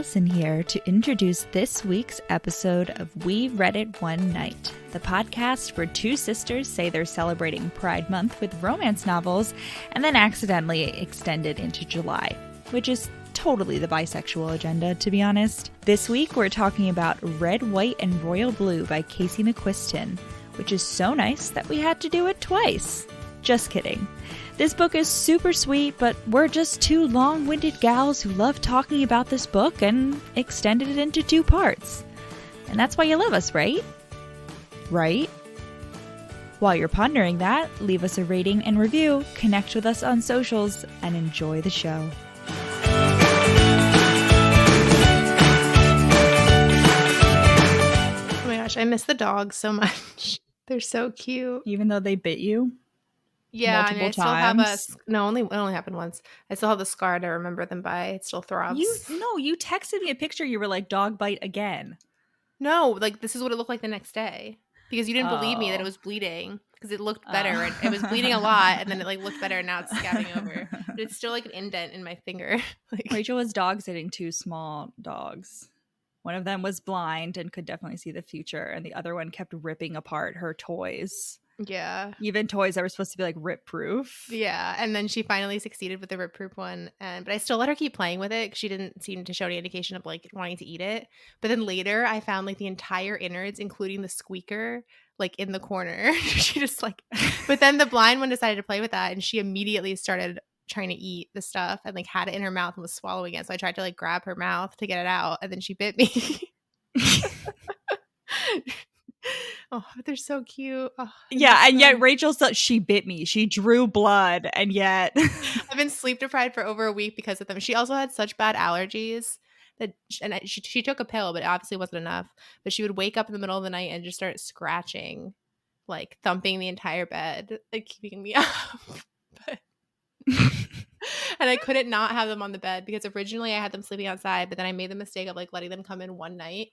Allison here to introduce this week's episode of We Read It One Night, the podcast where two sisters say they're celebrating Pride Month with romance novels and then accidentally extend it into July, which is totally the bisexual agenda, to be honest. This week we're talking about Red, White, and Royal Blue by Casey McQuiston, which is so nice that we had to do it twice. Just kidding. This book is super sweet, but we're just two long-winded gals who love talking about this book and extended it into two parts. And that's why you love us, right? Right? While you're pondering that, leave us a rating and review, connect with us on socials, and enjoy the show. Oh my gosh, I miss the dogs so much. They're so cute. Even though they bit you? Yeah, multiple and I still times. have it only happened once. I still have the scar to remember them by. It still throbs. You texted me a picture. You were like, dog bite again. No, like this is what it looked like the next day. Because you didn't believe me that it Oh. was bleeding. Because it looked better. And it was bleeding a lot. And then it like looked better. And now it's scabbing over. But it's still like an indent in my finger. Like, Rachel was dog sitting two small dogs. One of them was blind and could definitely see the future, and the other one kept ripping apart her toys. yeah. Even toys that were supposed to be like rip proof. Yeah. And then she finally succeeded with the rip proof one. But I still let her keep playing with it because she didn't seem to show any indication of like wanting to eat it. But then later I found like the entire innards, including the squeaker, like in the corner. She just like, but then the blind one decided to play with that, and she immediately started trying to eat the stuff and like had it in her mouth and was swallowing it. So I tried to like grab her mouth to get it out, and then she bit me. Oh, they're so cute. Oh, Yeah, and yet Rachel said she bit me. She drew blood, and yet I've been sleep deprived for over a week because of them. She also had such bad allergies that, she took a pill, but it obviously wasn't enough. But she would wake up in the middle of the night and just start scratching, like thumping the entire bed, like keeping me up. But and I couldn't not have them on the bed because originally I had them sleeping outside, but then I made the mistake of like letting them come in one night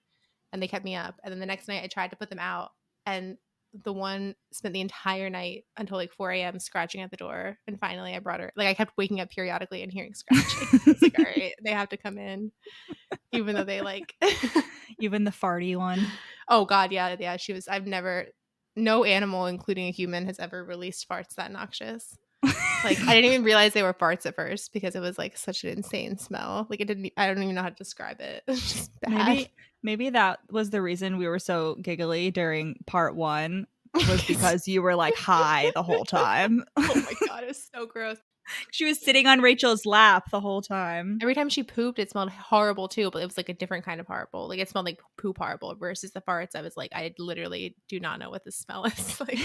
and they kept me up. And then the next night I tried to put them out, and the one spent the entire night until like 4 a.m. scratching at the door. And finally I brought her, like I kept waking up periodically and hearing scratching. I was like, all right, they have to come in. Even though they like even the farty one. Oh God, yeah. No animal, including a human, has ever released farts that noxious. Like I didn't even realize they were farts at first because it was like such an insane smell. Like I don't even know how to describe it. It was just bad. Maybe that was the reason we were so giggly during part one, was because you were like high the whole time. Oh my God, it was so gross. She was sitting on Rachel's lap the whole time. Every time she pooped, it smelled horrible too, but it was like a different kind of horrible. Like it smelled like poop horrible versus the farts. I was like, I literally do not know what this smell is. Like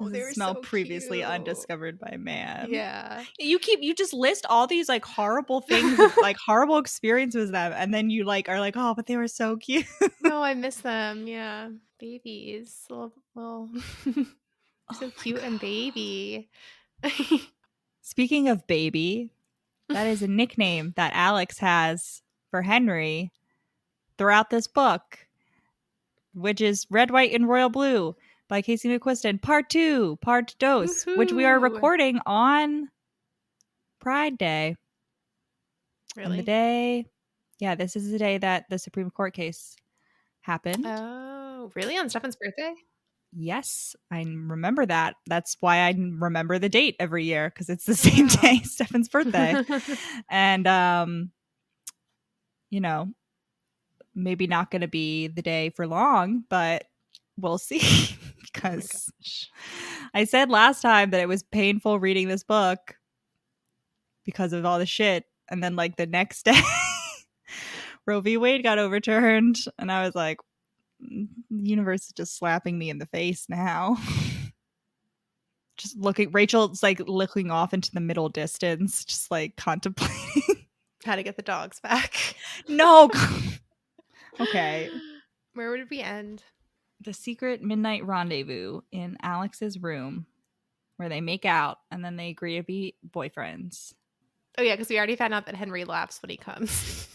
They smell so previously cute. undiscovered by man. Yeah. You just list all these like horrible things, like horrible experiences with them, and then you like are like, oh, but they were so cute. No, I miss them. Yeah. Babies. Little so cute and baby. Speaking of baby, that is a nickname that Alex has for Henry throughout this book, which is Red, White, and Royal Blue by Casey McQuiston, part 2, part dos, which we are recording on Pride Day. Really? And this is the day that the Supreme Court case happened. Oh, really? On Stefan's birthday? Yes, I remember that. That's why I remember the date every year, because it's the same day, Stefan's birthday. And, maybe not going to be the day for long, but we'll see. Because I said last time that it was painful reading this book because of all the shit. And then like the next day, Roe v. Wade got overturned. And I was like, the universe is just slapping me in the face now. Just looking, Rachel's like looking off into the middle distance, just like contemplating how to get the dogs back. No. Okay. Where would we end? The secret midnight rendezvous in Alex's room, where they make out and then they agree to be boyfriends. Oh yeah, because we already found out that Henry laughs when he comes.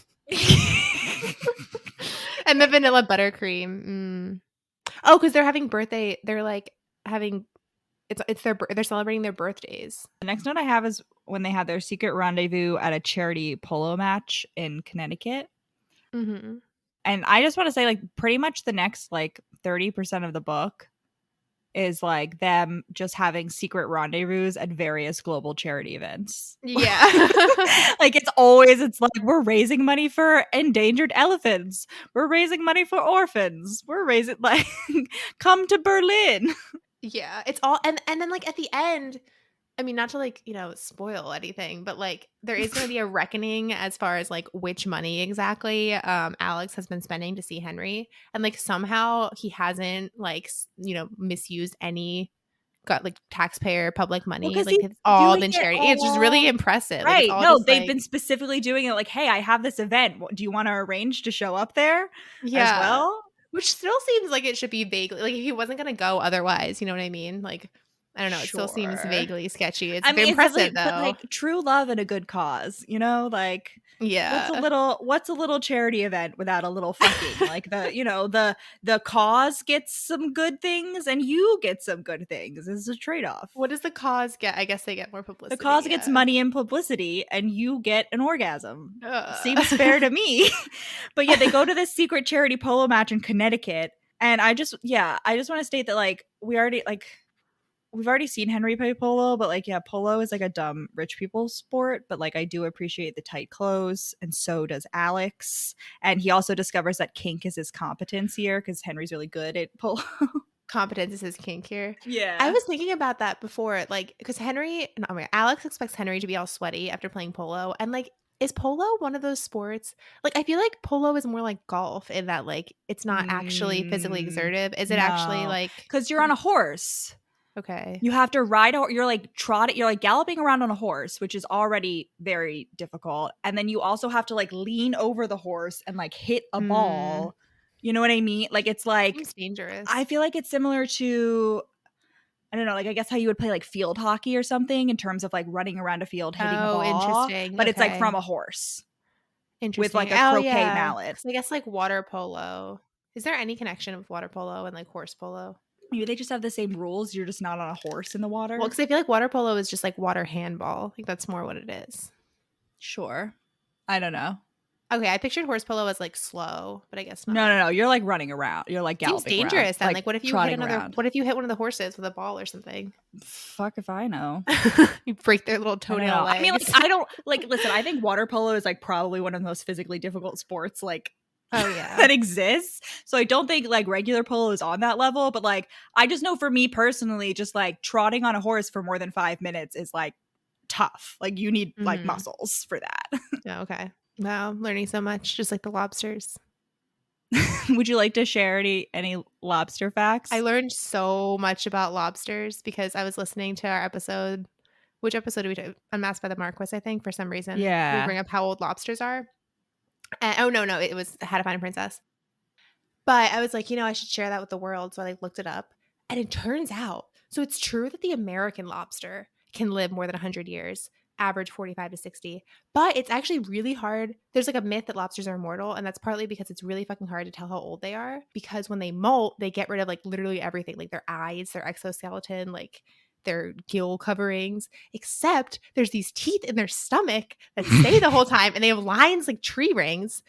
And the vanilla buttercream. Oh, because they're having birthday. They're like having they're celebrating their birthdays. The next note I have is when they had their secret rendezvous at a charity polo match in Connecticut. Mm-hmm. And I just want to say, like, pretty much the next, like, 30% of the book is, like, them just having secret rendezvous at various global charity events. Yeah. Like, it's like, we're raising money for endangered elephants. We're raising money for orphans. We're raising, like, come to Berlin. Yeah. It's all, and then, like, at the end, I mean, not to, like, you know, spoil anything, but, like, there is going to be a reckoning as far as, like, which money exactly Alex has been spending to see Henry. And, like, somehow he hasn't, like, you know, misused any like taxpayer public money. Because Like, it's all been charity. It's just really impressive. Like, it's right. all No, just, they've like, been specifically doing it like, hey, I have this event. Do you want to arrange to show up there yeah. as well? Which still seems like it should be vaguely, like, if he wasn't going to go otherwise, you know what I mean? Like, I don't know. It still seems Sure. vaguely sketchy. It's I mean, impressive, but, though. like, true love and a good cause, you know? Like, Yeah. what's a little charity event without a little fucking? Like, the, you know, the cause gets some good things and you get some good things. It's a trade-off. What does the cause get? I guess they get more publicity. The cause gets money and publicity and you get an orgasm. Seems fair to me. But yeah, they go to this secret charity polo match in Connecticut. And I just want to state that, like, we've already seen Henry play polo, but, like, yeah, polo is, like, a dumb rich people sport, but, like, I do appreciate the tight clothes, and so does Alex. And he also discovers that kink is his competence here because Henry's really good at polo. Competence is his kink here. Yeah. I was thinking about that before, like, because Alex expects Henry to be all sweaty after playing polo. And, like, is polo one of those sports? Like, I feel like polo is more like golf in that, like, it's not actually physically exertive. Is it actually, like, because you're on a horse. Okay. You have to ride you're like galloping around on a horse, which is already very difficult. And then you also have to, like, lean over the horse and, like, hit a ball. You know what I mean? Like, it's like, Seems dangerous. I feel like it's similar to, I don't know, like, I guess how you would play, like, field hockey or something in terms of, like, running around a field hitting a ball. Interesting. But it's, like, Okay. from a horse. Interesting. With, like, a croquet mallet. So I guess, like, water polo. Is there any connection with water polo and, like, horse polo? Maybe they just have the same rules. You're just not on a horse in the water. Well, because I feel like water polo is just, like, water handball. I think that's more what it is. Sure. I don't know. Okay, I pictured horse polo as, like, slow, but I guess not. No. You're, like, running around. You're, like, galloping. Seems dangerous around, then. Like, what if you hit around. What if you hit one of the horses with a ball or something? Fuck if I know. You break their little toenail legs. I mean, like, I don't, like, listen, I think water polo is, like, probably one of the most physically difficult sports, like, that exists. So I don't think, like, regular polo is on that level, but, like, I just know for me personally, just, like, trotting on a horse for more than 5 minutes is, like, tough. Like, you need like muscles for that. Oh, okay. Wow, learning so much, just like the lobsters. Would you like to share any lobster facts? I learned so much about lobsters because I was listening to our episode. Which episode did we do? Unmasked by the Marquis, I think, for some reason. Yeah. We bring up how old lobsters are. Oh, no, it was How to Find a Princess. But I was like, I should share that with the world. So I, like, looked it up. And it turns out, so it's true that the American lobster can live more than 100 years, average 45 to 60. But it's actually really hard. There's, like, a myth that lobsters are immortal. And that's partly because it's really fucking hard to tell how old they are. Because when they molt, they get rid of, like, literally everything. Like, their eyes, their exoskeleton, like, their gill coverings, except there's these teeth in their stomach that stay the whole time, and they have lines like tree rings.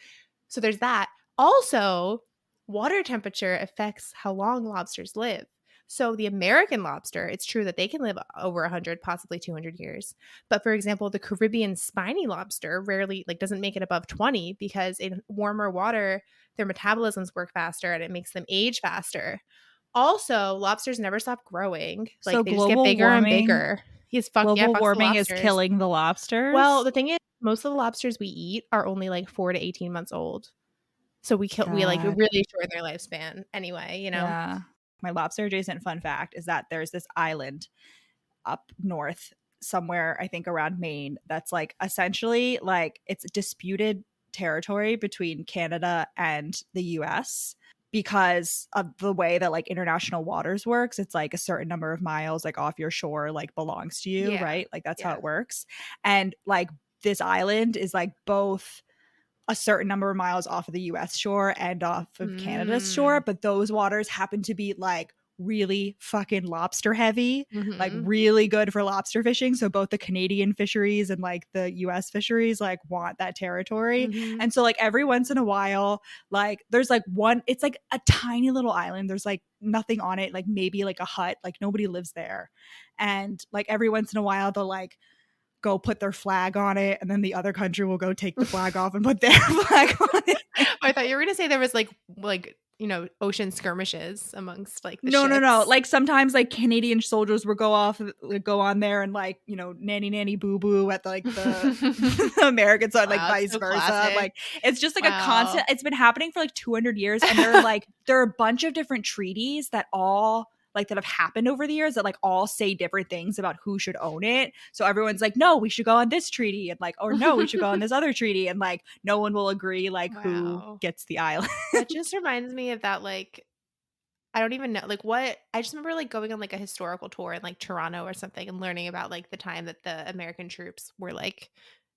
So there's that. Also, water temperature affects how long lobsters live. So the American lobster, it's true that they can live over 100, possibly 200 years. But for example, the Caribbean spiny lobster rarely, like, doesn't make it above 20 because in warmer water, their metabolisms work faster and it makes them age faster. Also, lobsters never stop growing. Like, so they just get bigger and bigger. Global warming is killing the lobsters. Well, the thing is, most of the lobsters we eat are only like 4 to 18 months old. So we like really shorten their lifespan anyway, Yeah. My lobster adjacent fun fact is that there's this island up north somewhere, I think around Maine, that's like essentially like it's disputed territory between Canada and the US. Because of the way that like international waters works, it's like a certain number of miles like off your shore like belongs to you, right? Like that's how it works. And like this island is like both a certain number of miles off of the US shore and off of Canada's shore, but those waters happen to be like really fucking lobster heavy, like Mhm. really good for lobster fishing. So both the Canadian fisheries and like the US fisheries like want that territory. Mhm. And so like every once in a while, like there's like one, it's like a tiny little island. There's like nothing on it, like maybe like a hut, like nobody lives there. And like every once in a while they'll like go put their flag on it, and then the other country will go take the flag off and put their flag on it. I thought you were gonna say there was like ocean skirmishes amongst like the No, ships. like sometimes like Canadian soldiers will go off, like, go on there and like, you know, nanny boo boo at like the American side, like Wow, it's vice so versa. classic. Like it's just like a Wow. constant. It's been happening for like 200 years, and there are a bunch of different treaties that all like that have happened over the years that like all say different things about who should own it. So everyone's like, no, we should go on this treaty, and like, or no, we should go on this other treaty, and like no one will agree like who Wow. gets the island. That just reminds me of that, like, I don't even know, like, what I just remember, like, going on, like, a historical tour in, like, Toronto or something and learning about, like, the time that the American troops were, like,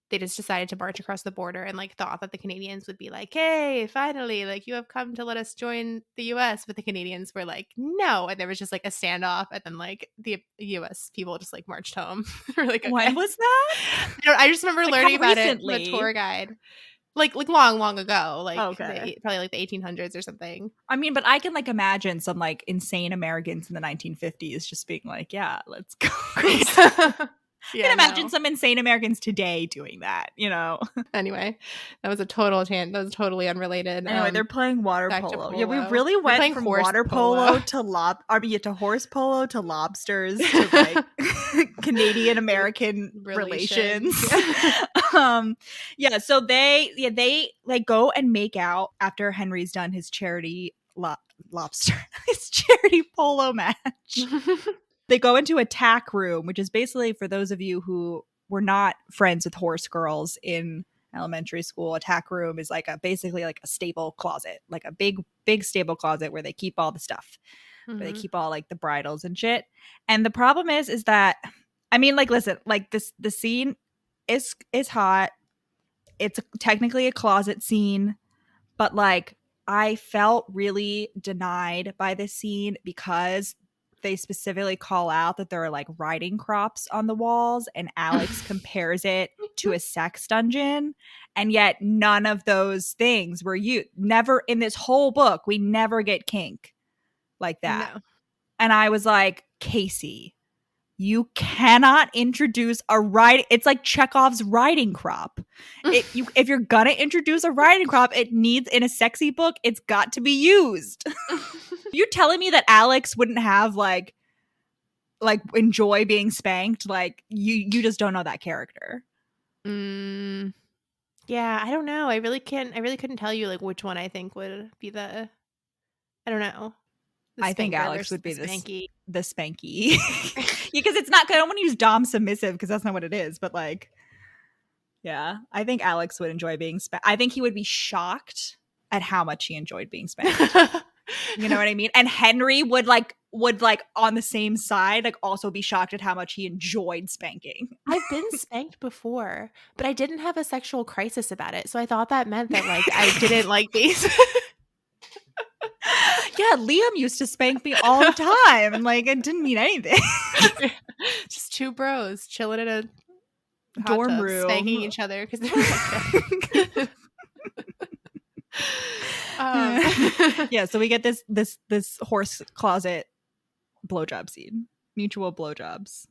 they just decided to march across the border and, like, thought that the Canadians would be like, "Hey, finally, like, you have come to let us join the US," but the Canadians were like, "No," and there was just, like, a standoff, and then, like, the US people just, like, marched home. We're like, "Okay." When was that? I just remember Like, learning how about it from a recently? tour guide. Like long ago, like Okay. probably like the 1800s or something. I mean, but I can like imagine some like insane Americans in the 1950s just being like, yeah, let's go crazy. I Yeah, can imagine no. some insane Americans today doing that, you know? Anyway, that was a total that was totally unrelated. Anyway, they're playing water Back to polo. Yeah, we polo. really They're went playing from horse water polo to horse polo to lobsters to like Canadian American relations. Yeah, so they like go and make out after Henry's done his charity lobster his charity polo match. They go into a tack room, which is basically, for those of you who were not friends with horse girls in elementary school, a tack room is like basically like a stable closet, like a big stable closet where they keep all the stuff, where they keep all like the bridles and shit. And the problem is that, I mean, like, listen, like the scene is hot. It's technically a closet scene, but like I felt really denied by this scene because they specifically call out that there are like riding crops on the walls, and Alex compares it to a sex dungeon. And yet none of those things were you never in this whole book. We never get kink like that. No. And I was like, Casey, you cannot introduce a ride. It's like Chekhov's riding crop. If you're gonna introduce a riding crop, it needs, in a sexy book, it's got to be used. You telling me that Alex wouldn't have like enjoy being spanked? Like you just don't know that character. Yeah, I don't know. I really couldn't tell you like which one I think would be the, I don't know. The I think spanker Alex versus would be the spanky. the spanky. Because it's not, I don't want to use dom submissive because that's not what it is, but like, yeah, I think Alex would enjoy being spanked. I think he would be shocked at how much he enjoyed being spanked. You know what I mean? And Henry would on the same side, like also be shocked at how much he enjoyed spanking. I've been spanked before, but I didn't have a sexual crisis about it. So I thought that meant that like I didn't like these. Yeah, Liam used to spank me all the time, and like it didn't mean anything. Just two bros chilling in a hot Dorm tub, room, spanking each other because they're like yeah, so we get this horse closet blowjob scene, mutual blowjobs.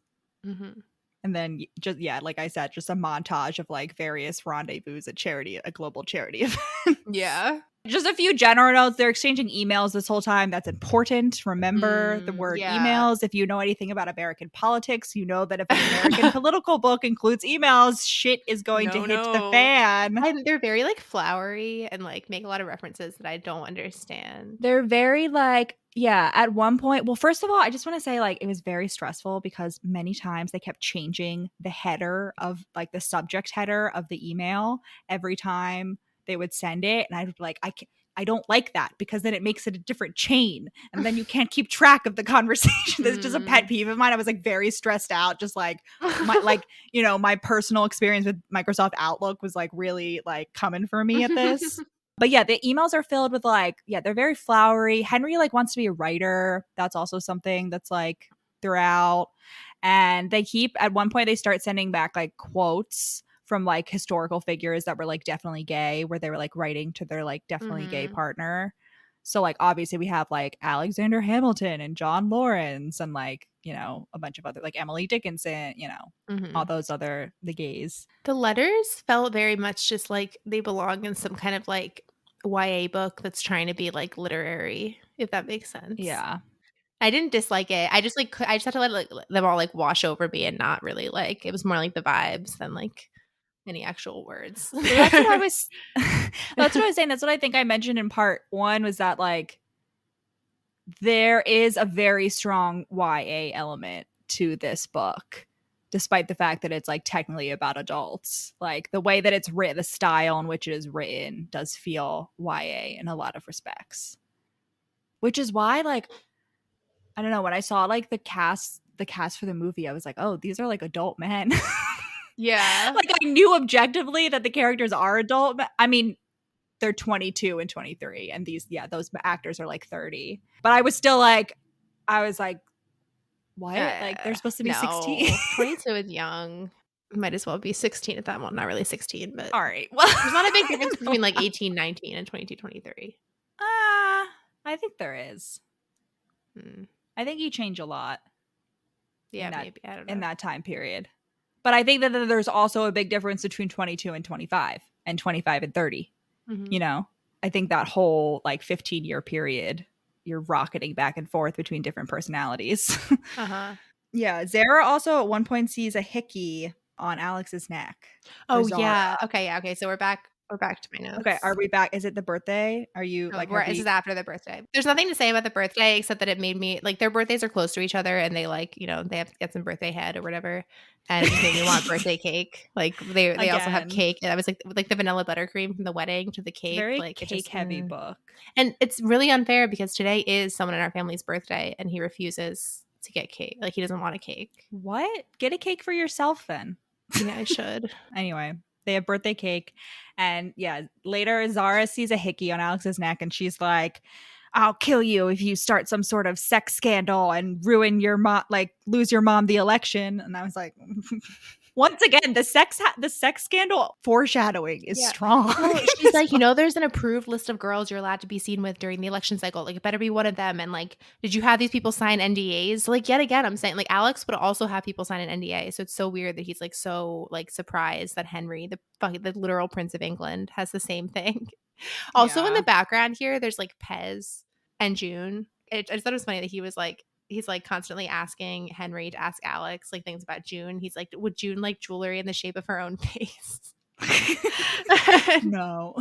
And then just, yeah, like I said, just a montage of like various rendezvous at a global charity event. Yeah. Just a few general notes. They're exchanging emails this whole time. That's important. Remember the word emails. If you know anything about American politics, you know that if an American political book includes emails, shit is going to hit the fan. And they're very like flowery and like make a lot of references that I don't understand. They're very like, yeah, at one point, well, first of all, I just want to say like it was very stressful because many times they kept changing the header of like the subject header of the email every time they would send it, and I'd be like, I don't like that because then it makes it a different chain, and then you can't keep track of the conversation. That's just a pet peeve of mine. I was like very stressed out, just like my personal experience with Microsoft Outlook was like really like coming for me at this. But yeah, the emails are filled with like, yeah, they're very flowery. Henry like wants to be a writer. That's also something that's like throughout. And they keep, at one point, they start sending back like quotes from like historical figures that were like definitely gay, where they were like writing to their like definitely gay partner. So like obviously we have like Alexander Hamilton and John Lawrence and like, you know, a bunch of other like Emily Dickinson, you know, all those other the gays. The letters felt very much just like they belong in some kind of like YA book that's trying to be like literary, if that makes sense. Yeah. I didn't dislike it. I just had to let like them all like wash over me and not really like, it was more like the vibes than like any actual words. Well, that's what I was that's what I was saying. That's what I think I mentioned in part 1 was that like there is a very strong YA element to this book, despite the fact that it's like technically about adults. Like the way that it's written, the style in which it is written does feel YA in a lot of respects. Which is why like I don't know, when I saw like the cast for the movie, I was like, "Oh, these are like adult men." Yeah. Like I knew objectively that the characters are adult. I mean, they're 22 and 23 and those actors are like 30. But I was still like what? Like they're supposed to be 16. 22 is young. Might as well be 16 at that one. Not really 16, but all right. Well, there's not a big difference between like 18, 19 and 22, 23. I think there is. I think you change a lot. Yeah, maybe. I don't know. In that time period. But I think that there's also a big difference between 22 and 25 and 25 and 30. You know, I think that whole like 15-year period, you're rocketing back and forth between different personalities. Yeah. Zara also at one point sees a hickey on Alex's neck. Oh, yeah. Okay. Yeah. Okay. So we're back to my notes. Okay. Are we back? Is it the birthday? Are you like, this is after the birthday. There's nothing to say about the birthday except that it made me like, their birthdays are close to each other and they like, you know, they have to get some birthday head or whatever. And it just made me want birthday cake. Like they also have cake. And I was like the vanilla buttercream from the wedding to the cake. Very like cake heavy book. And it's really unfair because today is someone in our family's birthday and he refuses to get cake. Like he doesn't want a cake. What? Get a cake for yourself then. Yeah, I should. Anyway, they have birthday cake. And yeah, later Zara sees a hickey on Alex's neck and she's like, I'll kill you if you start some sort of sex scandal and ruin your mom, like lose your mom the election. And I was like, once again, the sex scandal foreshadowing is strong. Well, she's like, you know, there's an approved list of girls you're allowed to be seen with during the election cycle. Like, it better be one of them. And like, did you have these people sign NDAs? So, like, yet again, I'm saying like Alex would also have people sign an NDA. So it's so weird that he's like so like surprised that Henry, the literal Prince of England, has the same thing. Also, in the background here, there's like Pez and June. I just thought it was funny that he's like constantly asking Henry to ask Alex like things about June. He's like, would June like jewelry in the shape of her own face? No.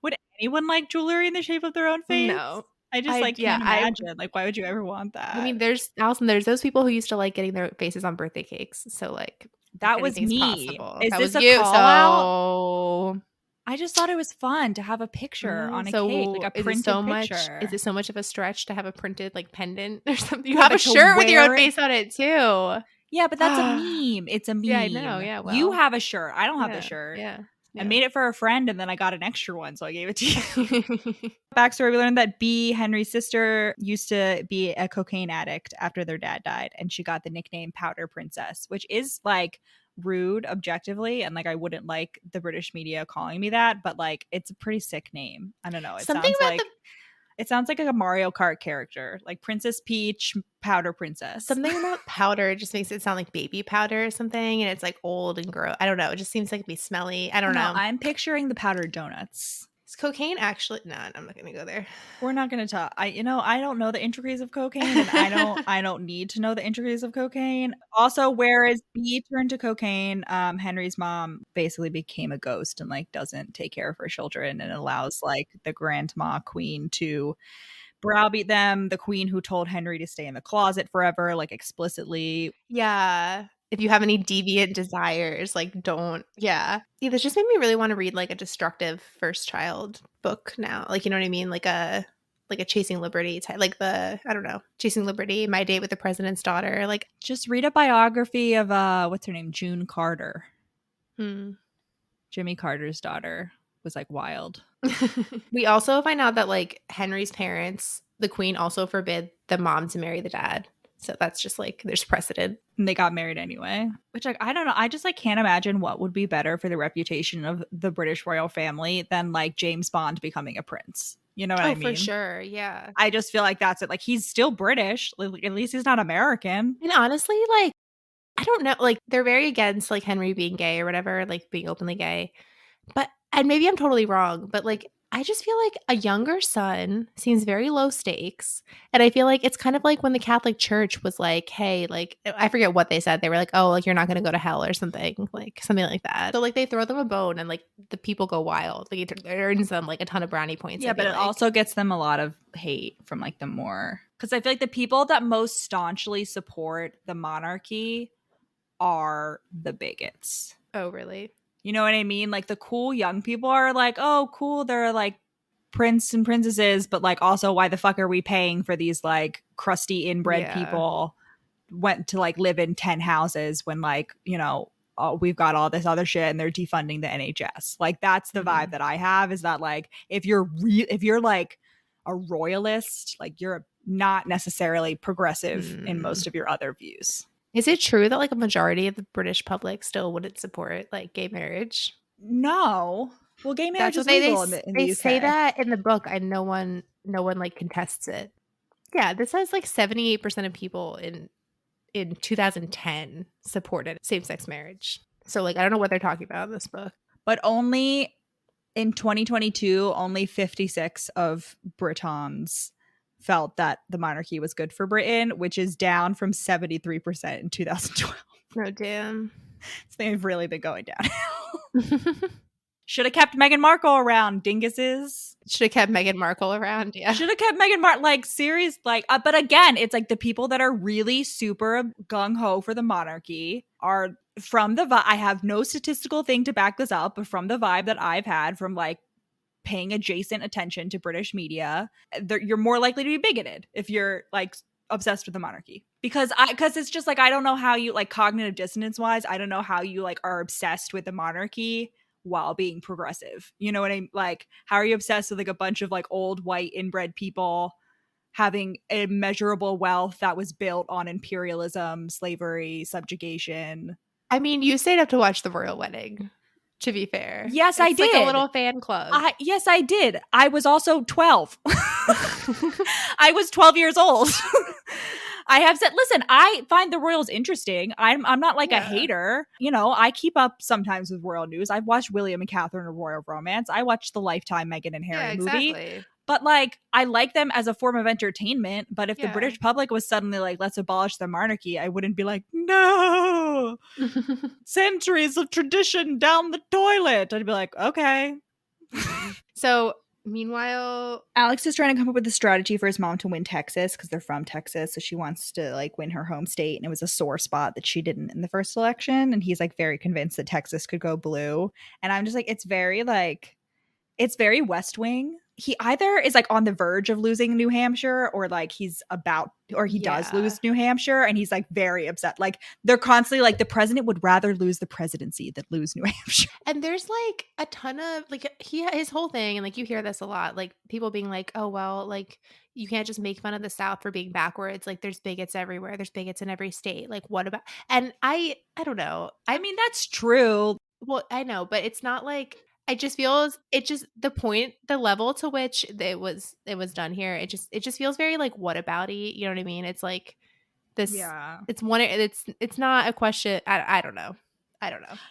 Would anyone like jewelry in the shape of their own face? No. I just can't imagine. Like, why would you ever want that? I mean, there's those people who used to like getting their faces on birthday cakes. So like that was me. Possible. Is that this was a you? call out? I just thought it was fun to have a picture on a cake, like a printed picture. Is it so much of a stretch to have a printed like pendant or something? You have a shirt with your own face on it too. Yeah, but that's a meme. It's a meme. Yeah, I know. Yeah, well, you have a shirt. I don't have the shirt. Yeah. I made it for a friend and then I got an extra one, so I gave it to you. Backstory, we learned that B, Henry's sister, used to be a cocaine addict after their dad died, and she got the nickname Powder Princess, which is like rude objectively, and like I wouldn't like the British media calling me that, but like it's a pretty sick name. I don't know. It sounds like a Mario Kart character, like Princess Peach, Powder Princess. Something about powder just makes it sound like baby powder or something, and it's like old and gross. I don't know. It just seems like it'd be smelly. I don't know. I'm picturing the powdered donuts. Is cocaine actually? No, I'm not going to go there. We're not going to talk. I don't know the intricacies of cocaine, and I don't need to know the intricacies of cocaine. Also, whereas B turned to cocaine, Henry's mom basically became a ghost and like doesn't take care of her children and allows like the grandma queen to browbeat them. The queen who told Henry to stay in the closet forever, like explicitly. Yeah. If you have any deviant desires, like don't. Yeah, this just made me really want to read like a destructive first child book now. Like, you know what I mean? Like a Chasing Liberty type, like I don't know, Chasing Liberty, My Date with the President's Daughter. Like, just read a biography of what's her name? June Carter. Jimmy Carter's daughter was like wild. We also find out that like Henry's parents, the queen, also forbid the mom to marry the dad. So that's just like there's precedent. And they got married anyway, which like I don't know. I just like can't imagine what would be better for the reputation of the British royal family than like James Bond becoming a prince. You know what I mean? For sure. Yeah. I just feel like that's it. Like he's still British. Like, at least he's not American. And honestly, like, I don't know. Like, they're very against like Henry being gay or whatever, like being openly gay. But, and maybe I'm totally wrong, but like, I just feel like a younger son seems very low stakes. And I feel like it's kind of like when the Catholic Church was like, hey, like, I forget what they said. They were like, oh, like, you're not going to go to hell or something like that. So, like, they throw them a bone and like the people go wild. Like, it earns them like a ton of brownie points. Yeah, but it also gets them a lot of hate from like the more. Because I feel like the people that most staunchly support the monarchy are the bigots. Oh, really? You know what I mean? Like the cool young people are like, oh, cool. They're like prince and princesses, but like also why the fuck are we paying for these like crusty inbred people went to like live in 10 houses when like, you know, we've got all this other shit and they're defunding the NHS. Like that's the vibe that I have is that like if you're like a royalist, like you're not necessarily progressive in most of your other views. Is it true that like a majority of the British public still wouldn't support like gay marriage? No. Well, gay marriage is legal in the they UK. say that in the book, and no one like contests it. Yeah, this says like 78% of people in 2010 supported same-sex marriage. So like I don't know what they're talking about in this book. But only in 2022, only 56 of Britons felt that the monarchy was good for Britain, which is down from 73% in 2012. Oh, damn. So they've really been going downhill. Should have kept Meghan Markle around, dinguses. Should have kept Meghan Markle around, yeah. Should have kept Meghan Markle, like, serious, like, but again, it's like the people that are really super gung-ho for the monarchy are from the vibe. I have no statistical thing to back this up, but from the vibe that I've had from, like, paying adjacent attention to British media, you're more likely to be bigoted if you're, like, obsessed with the monarchy. Because it's just, like, I don't know how you, like, cognitive dissonance-wise, I don't know how you, like, are obsessed with the monarchy while being progressive. You know what I mean? Like, how are you obsessed with like a bunch of like old white inbred people having immeasurable wealth that was built on imperialism, slavery, subjugation? I mean, you stayed up to watch the royal wedding, to be fair. Yes, I did. Like a little fan club. Yes, I did. I was also 12. I was 12 years old. I have said, listen, I find the royals interesting. I'm not like a hater. You know, I keep up sometimes with royal news. I've watched William and Catherine, A Royal Romance. I watched the Lifetime Meghan and Harry movie. But like, I like them as a form of entertainment. But if the British public was suddenly like, let's abolish the monarchy, I wouldn't be like, no, centuries of tradition down the toilet. I'd be like, okay. So meanwhile, Alex is trying to come up with a strategy for his mom to win Texas because they're from Texas. So she wants to like win her home state. And it was a sore spot that she didn't in the first election. And he's like very convinced that Texas could go blue. And I'm just like, it's very West Wing. He either is like on the verge of losing New Hampshire or like he's about, or he does lose New Hampshire. And he's like very upset. Like they're constantly like the president would rather lose the presidency than lose New Hampshire. And there's like a ton of like his whole thing. And like you hear this a lot, like people being like, oh, well, like you can't just make fun of the South for being backwards. Like there's bigots everywhere. There's bigots in every state. Like what about, and I don't know. I mean, that's true. Well, I know, but it's not like, it just feels the level to which it was done here. It just feels very like whatabouty. You know what I mean? It's like this. Yeah. It's not a question. I don't know.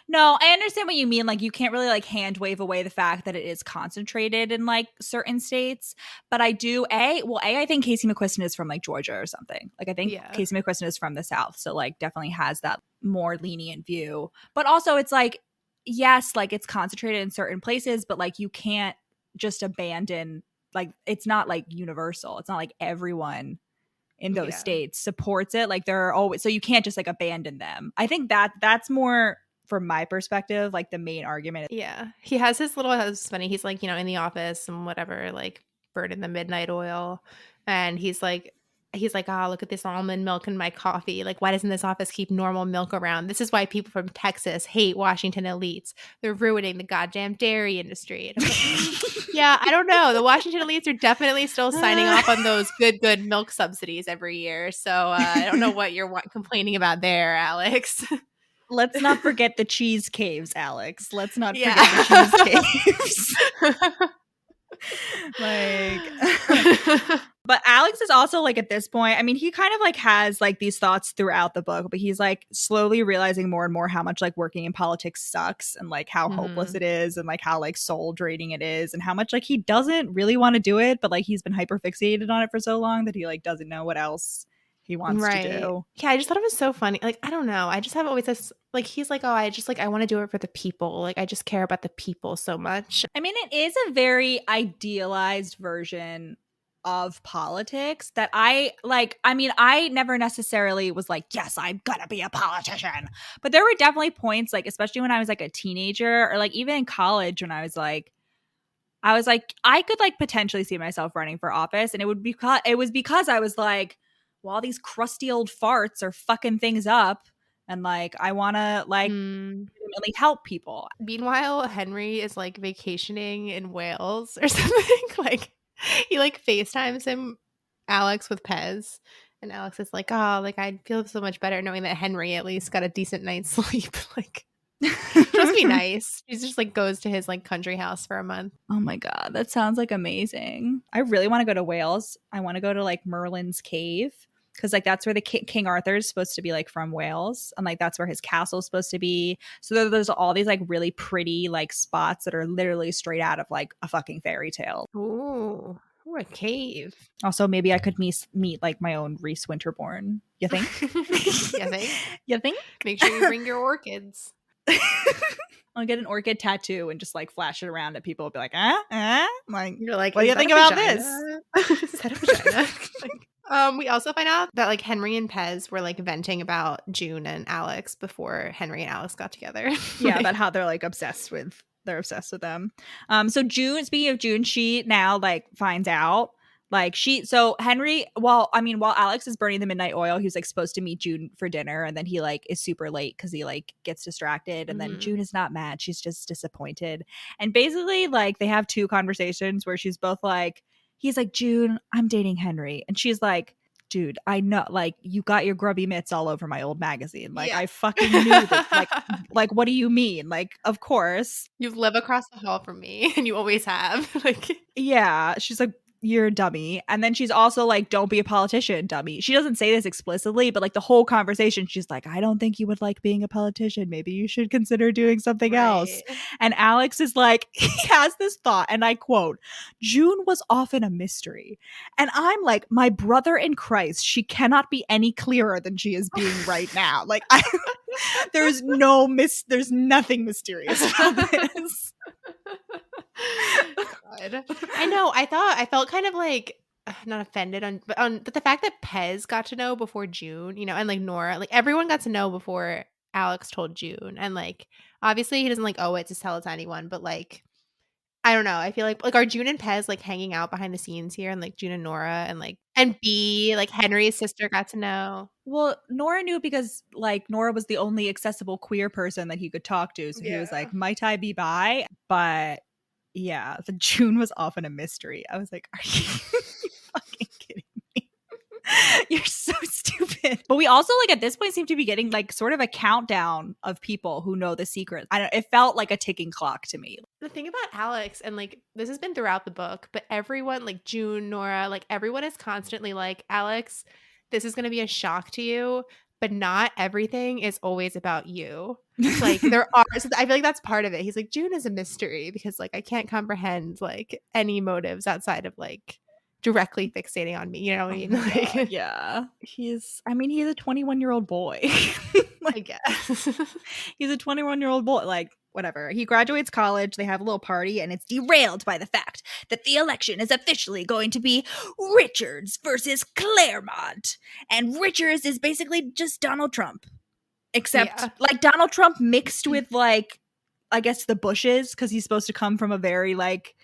No, I understand what you mean. Like you can't really like hand wave away the fact that it is concentrated in like certain states. But I do I think Casey McQuiston is from like Georgia or something. Like I think Casey McQuiston is from the South. So like definitely has that more lenient view. But also it's like, yes, like it's concentrated in certain places, but like you can't just abandon, like it's not like universal. It's not like everyone in those states supports it. Like there are always, so you can't just like abandon them. I think that's more from my perspective, like the main argument. Yeah. He has his little, it's funny. He's like, you know, in the office and whatever, like burning the midnight oil. And he's like, he's like, oh, look at this almond milk in my coffee. Like, why doesn't this office keep normal milk around? This is why people from Texas hate Washington elites. They're ruining the goddamn dairy industry. And I'm like, yeah, I don't know. The Washington elites are definitely still signing off on those good milk subsidies every year. So I don't know what you're complaining about there, Alex. Let's not forget the cheese caves, Alex. Let's not forget the cheese caves. Like, but Alex is also like at this point, I mean, he kind of like has like these thoughts throughout the book, but he's like slowly realizing more and more how much like working in politics sucks and like how hopeless it is and like how like soul draining it is and how much like he doesn't really want to do it, but like he's been hyper fixated on it for so long that he like doesn't know what else he wants to do. Yeah, I just thought it was so funny. Like, I don't know. I just have always this, like, he's like, oh, I want to do it for the people. Like, I just care about the people so much. I mean, it is a very idealized version of politics that I like. I mean, I never necessarily was like, yes, I'm gonna be a politician. But there were definitely points, like, especially when I was like a teenager or like even in college when I was like, I could like potentially see myself running for office. And it was because I was like, well, all these crusty old farts are fucking things up. And like, I want to like really help people. Meanwhile, Henry is like vacationing in Wales or something. Like, he like FaceTimes him, Alex, with Pez. And Alex is like, oh, like, I feel so much better knowing that Henry at least got a decent night's sleep. Like, it must be nice. He just like goes to his like country house for a month. Oh my God, that sounds like amazing. I really want to go to Wales. I want to go to like Merlin's cave. Because like that's where the King Arthur is supposed to be, like from Wales, and like that's where his castle is supposed to be. So there's all these like really pretty like spots that are literally straight out of like a fucking fairy tale. Ooh, a cave. Also, maybe I could meet like my own Reese Winterborn. You think? You think? Make sure you bring your orchids. I'll get an orchid tattoo and just like flash it around at people. Will be like, like you're like, what do you think about this? Is that a vagina? We also find out that like Henry and Pez were like venting about June and Alex before Henry and Alex got together. Yeah, about how they're like obsessed with them. So June, speaking of June, she now like finds out like Henry, while Alex is burning the midnight oil, he's like supposed to meet June for dinner, and then he like is super late because he like gets distracted, and then June is not mad, she's just disappointed. And basically like they have two conversations where she's both like, he's like, June, I'm dating Henry, and she's like, dude, I know, like, you got your grubby mitts all over my old magazine. Like, yeah. I fucking knew that. Like, what do you mean? Like, of course. You live across the hall from me, and you always have. Like, yeah. She's like, you're a dummy. And then she's also like, don't be a politician, dummy. She doesn't say this explicitly, but like the whole conversation, she's like, I don't think you would like being a politician. Maybe you should consider doing something else. And Alex is like, he has this thought, and I quote, June was often a mystery. And I'm like, my brother in Christ, she cannot be any clearer than she is being right now. Like, there's nothing mysterious about this. God. I know. I felt kind of like not offended but the fact that Pez got to know before June, you know, and like Nora, like everyone got to know before Alex told June, and like obviously he doesn't like owe it to tell it to anyone, but like I don't know. I feel like are June and Pez like hanging out behind the scenes here, and like June and Nora and B, like Henry's sister got to know. Well, Nora knew because like Nora was the only accessible queer person that he could talk to, so he was like, might I be bi? But yeah, the June was often a mystery. I was like, are you fucking kidding me? You're so stupid. But we also like at this point seem to be getting like sort of a countdown of people who know the secret. It felt like a ticking clock to me. The thing about Alex, and like this has been throughout the book, but everyone, like June, Nora, like everyone is constantly like, Alex, this is going to be a shock to you, but not everything is always about you. Like there are, so I feel like that's part of it. He's like, June is a mystery because like I can't comprehend like any motives outside of like directly fixating on me. You know what I mean? Like, God, yeah. He's a 21-year-old boy. I guess. He's a 21-year-old boy. Like, whatever. He graduates college, they have a little party, and it's derailed by the fact that the election is officially going to be Richards versus Claremont. And Richards is basically just Donald Trump. Except, like, Donald Trump mixed with, like, I guess the Bushes, because he's supposed to come from a very, like,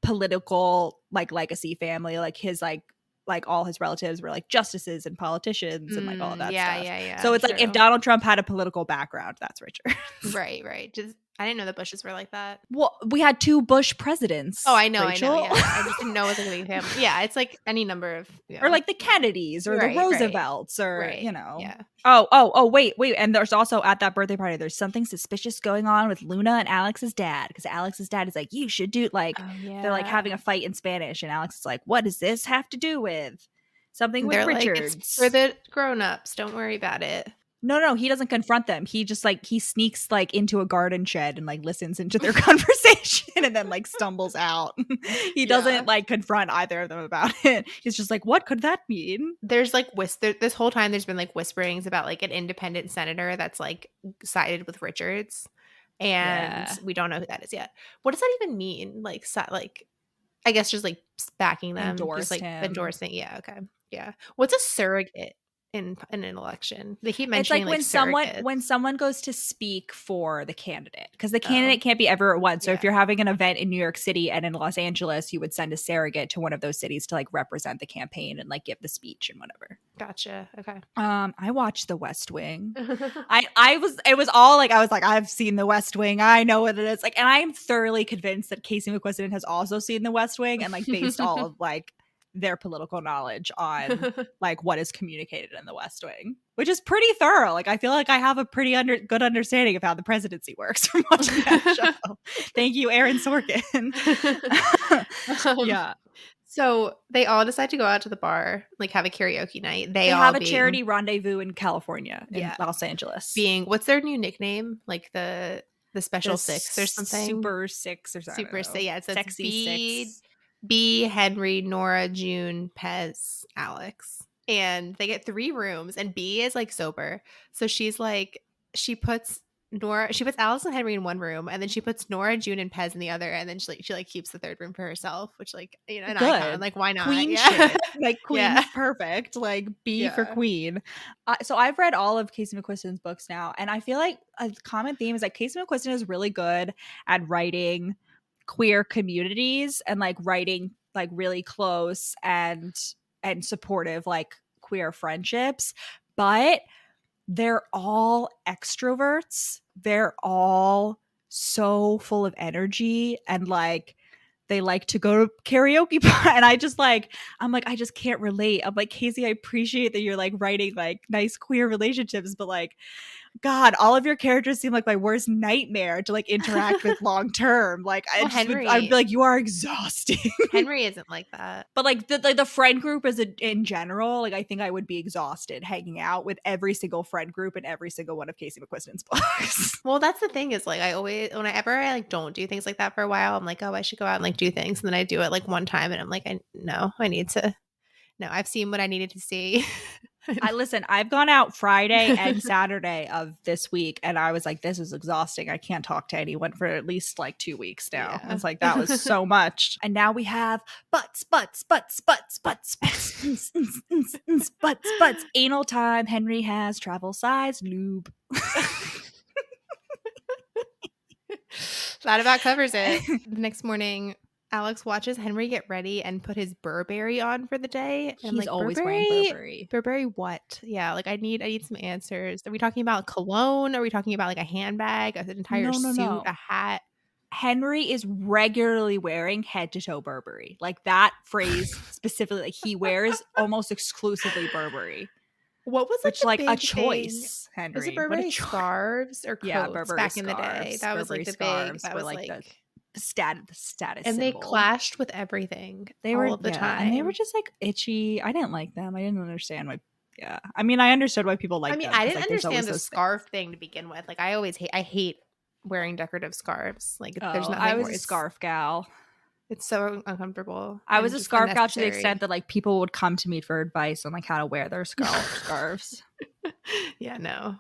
political, like, legacy family. Like, his, like, like all his relatives were like justices and politicians and like all of that stuff. Yeah. So it's like if Donald Trump had a political background, that's Richard. Right. Just I didn't know the Bushes were like that. Well, we had 2 Bush presidents. Oh, I know. Rachel. Yeah, I just didn't know it was like a big family. Yeah, it's like any number of or like the Kennedys or the Roosevelts or you know. Yeah. Oh, wait. And there's also at that birthday party, there's something suspicious going on with Luna and Alex's dad because Alex's dad is like, you should do like they're like having a fight in Spanish and Alex is like, what does this have to do with something with Richard? Like, it's for the grown-ups. Don't worry about it. No, he doesn't confront them. He just like he sneaks like into a garden shed and like listens into their conversation and then like stumbles out. He doesn't like confront either of them about it. He's just like, what could that mean? There's like this whole time there's been like whisperings about like an independent senator that's like sided with Richards, and we don't know who that is yet. What does that even mean? Like I guess just like backing them, just like endorsing. Yeah, okay, yeah. What's a surrogate? In an election, they keep mentioning it's like when someone goes to speak for the candidate, because the candidate can't be ever at once. So if you're having an event in New York City and in Los Angeles, you would send a surrogate to one of those cities to like represent the campaign and like give the speech and whatever. Gotcha. Okay. I watched The West Wing. It was all like I was like, I've seen The West Wing. I know what it is. Like, and I am thoroughly convinced that Casey McQuiston has also seen The West Wing and like based all of like their political knowledge on like what is communicated in the West Wing, which is pretty thorough. Like I feel like I have a pretty good understanding of how the presidency works from watching that show. Thank you, Aaron Sorkin. Yeah. So they all decide to go out to the bar, like have a karaoke night. They all have a charity rendezvous in California, in Los Angeles. What's their new nickname? Like the Special Six or something? Super Six or something. Super Six. Yeah, it's Sexy Six. B, Henry, Nora, June, Pez, Alex. And they get 3 rooms and B is like sober. So she's like, she puts Alex and Henry in one room and then she puts Nora, June, and Pez in the other, and then she keeps the 3rd room for herself, which like, you know, an icon. Like, why not? Queen shit. Like Queen's perfect. Like B for Queen. So I've read all of Casey McQuiston's books now, and I feel like a common theme is that Casey McQuiston is really good at writing queer communities and like writing like really close and supportive like queer friendships, but they're all extroverts. They're all so full of energy and like they like to go to karaoke bar, and I just can't relate. I'm like, Casey, I appreciate that you're like writing like nice queer relationships, but like, God, all of your characters seem like my worst nightmare to like interact with long term. Like, I'd be like, you are exhausting. Henry isn't like that. But like the friend group in general, like I think I would be exhausted hanging out with every single friend group in every single one of Casey McQuiston's books. Well, that's the thing is like whenever I like don't do things like that for a while, I'm like, oh, I should go out and like do things, and then I do it like one time, and I'm like, I've seen what I needed to see. I've gone out Friday and Saturday of this week, and I was like, this is exhausting. I can't talk to anyone for at least like 2 weeks now. Yeah. I was like, that was so much. And now we have butts, anal time. Henry has travel size lube. That about covers it. The next morning, Alex watches Henry get ready and put his Burberry on for the day. And he's like, always wearing Burberry. Burberry what? Yeah, like I need some answers. Are we talking about cologne? Are we talking about like a handbag, an entire suit, a hat? Henry is regularly wearing head to toe Burberry. Like that phrase specifically, like he wears almost exclusively Burberry. What was like a choice, thing? Henry? Was it Burberry scarves or coats Burberry back scarves. In the day? That was like the big. That was like the status and symbol. They clashed with everything. All of the time, and they were just like itchy. I didn't like them. I didn't understand why. Yeah, I mean, I understood why people liked them. I didn't understand the scarf thing to begin with. Like, I hate wearing decorative scarves. Like, there's nothing. I was a scarf gal. It's so uncomfortable. I was a scarf gal to the extent that like people would come to me for advice on like how to wear their scarves. Yeah, no,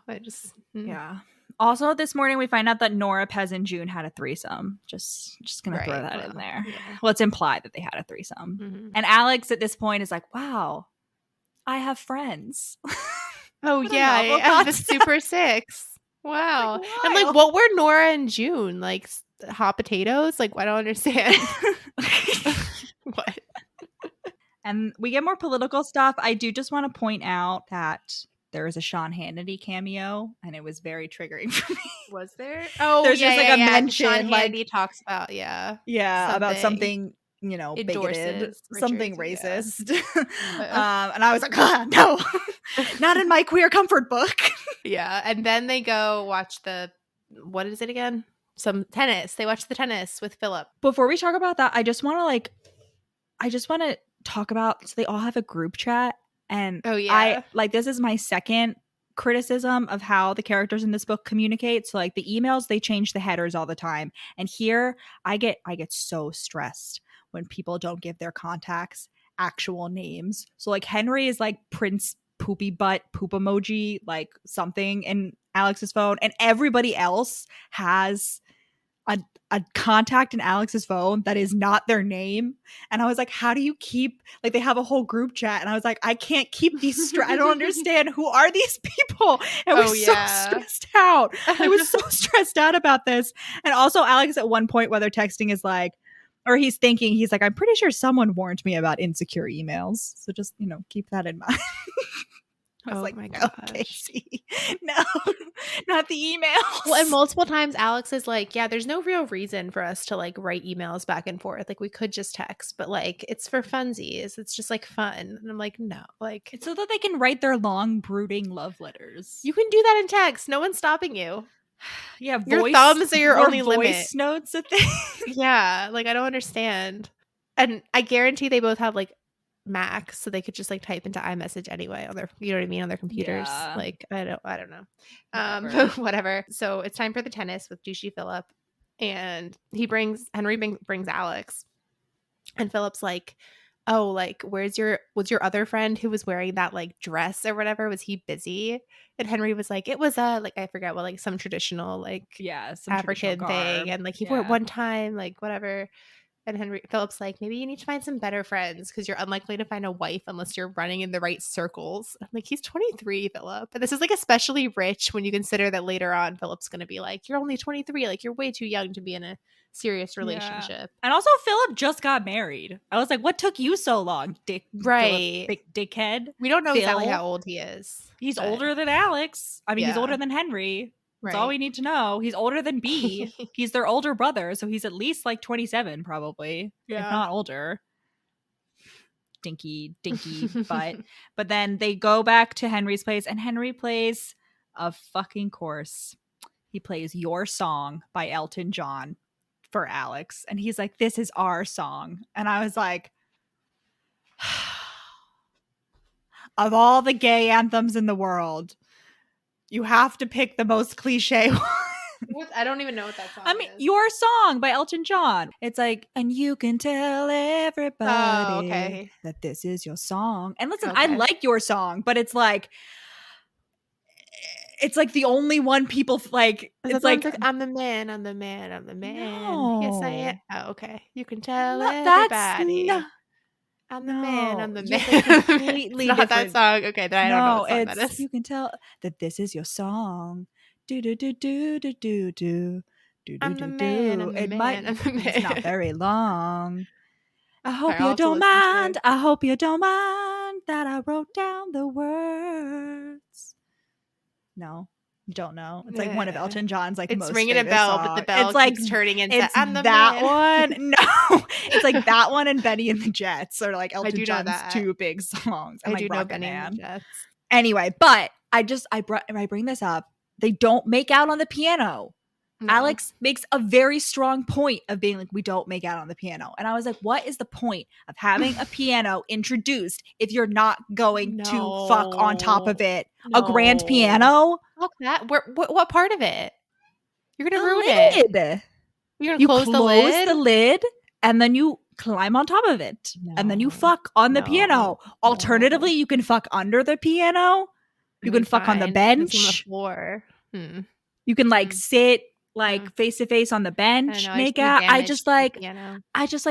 yeah. Also, this morning we find out that Nora, Pez, and June had a threesome. Just gonna throw that in there. Yeah. Well, it's implied that they had a threesome. Mm-hmm. And Alex at this point is like, "Wow, I have friends." Oh yeah, I have the Super Six. Wow. Like, and like, what were Nora and June like? Hot potatoes? Like, I don't understand. What? And we get more political stuff. I do just want to point out that there is a Sean Hannity cameo, and it was very triggering for me. Was there? Oh, There's yeah, just like yeah, a yeah. mention, Sean like Hannity talks about, about something, you know, bigoted, endorses something Richards, racist. yeah. And I was like, no, not in my queer comfort book. Yeah, and then they go watch what is it again? Some tennis. They watch the tennis with Philip. Before we talk about that, I just want to talk about, so they all have a group chat, and Oh, yeah. this is my second criticism of how the characters in this book communicate. So like the emails, they change the headers all the time, and here I get so stressed when people don't give their contacts actual names. So like Henry is like Prince Poopy Butt Poop Emoji, like something in Alex's phone, and everybody else has a contact in Alex's phone that is not their name. And I was like, how do you keep, like, they have a whole group chat, and I was like, I can't keep these I don't understand, who are these people? And I was so stressed out. I was so stressed out about this. And also Alex at one point while they're texting is like, or he's thinking, he's like, I'm pretty sure someone warned me about insecure emails, so just, you know, keep that in mind. I was like, my no, gosh. Casey, no, not the emails. Well, and multiple times Alex is like, yeah, there's no real reason for us to like write emails back and forth. Like we could just text, but like it's for funsies. It's just like fun. And I'm like, no, like it's so that they can write their long, brooding love letters. You can do that in text. No one's stopping you. Yeah, your thumbs are your only limit. Voice notes a thing. Yeah, like I don't understand. And I guarantee they both have like Macs, so they could just like type into iMessage anyway on their, you know what I mean, on their computers. Yeah. Like I don't know. Whatever. So it's time for the tennis with douchey Philip, and Henry brings Alex, and Philip's like, oh, like was your other friend who was wearing that like dress or whatever, was he busy? And Henry was like, it was like I forget what, like some traditional like some African thing, and like he wore it one time, like whatever. And Philip's like, maybe you need to find some better friends because you're unlikely to find a wife unless you're running in the right circles. I'm like, he's 23, Philip. And this is like especially rich when you consider that later on Philip's going to be like, you're only 23. Like, you're way too young to be in a serious relationship. Yeah. And also Philip just got married. I was like, what took you so long, right? Philip, big dickhead. We don't know exactly how old he is. He's older than Alex. I mean, he's older than Henry. That's all we need to know. He's older than B. He's their older brother, so he's at least like 27 probably, if not older. Dinky butt. But then they go back to Henry's place, and Henry plays a fucking course. He plays Your Song by Elton John for Alex, and he's like, this is our song. And I was like, of all the gay anthems in the world, you have to pick the most cliche one. I don't even know what that song is. Your Song by Elton John. It's like, and you can tell everybody that this is your song. And listen, I like Your Song, but it's like the only one people like. It's like, I'm the man, I'm the man, I'm the man. No. Yes, I am. Oh, okay. You can tell everybody. I'm the man, I'm the man. Completely not different. That song. Okay, then I don't know what song that is. You can tell that this is your song. Do do do do do do do do I'm the man, I'm the man, I'm the man. It's not very long. I hope you don't mind. I hope you don't mind that I wrote down the words. No. You don't know. It's like one of Elton John's like most ringing a bell, songs. but the bell keeps turning into I'm the that man. One. No, it's like that one and Benny and the Jets are like Elton John's two big songs. I do know Benny and the Jets. Anyway, but I bring this up. They don't make out on the piano. No. Alex makes a very strong point of being like, we don't make out on the piano. And I was like, what is the point of having a piano introduced if you're not going to fuck on top of it? A grand piano? Fuck that. What part of it? You're going to ruin it. You're going to close the lid and then you climb on top of it. And then you fuck on the piano. Alternatively, you can fuck under the piano. You can fuck on the bench. On the floor. You can like sit like face to face on the bench, make out. I just like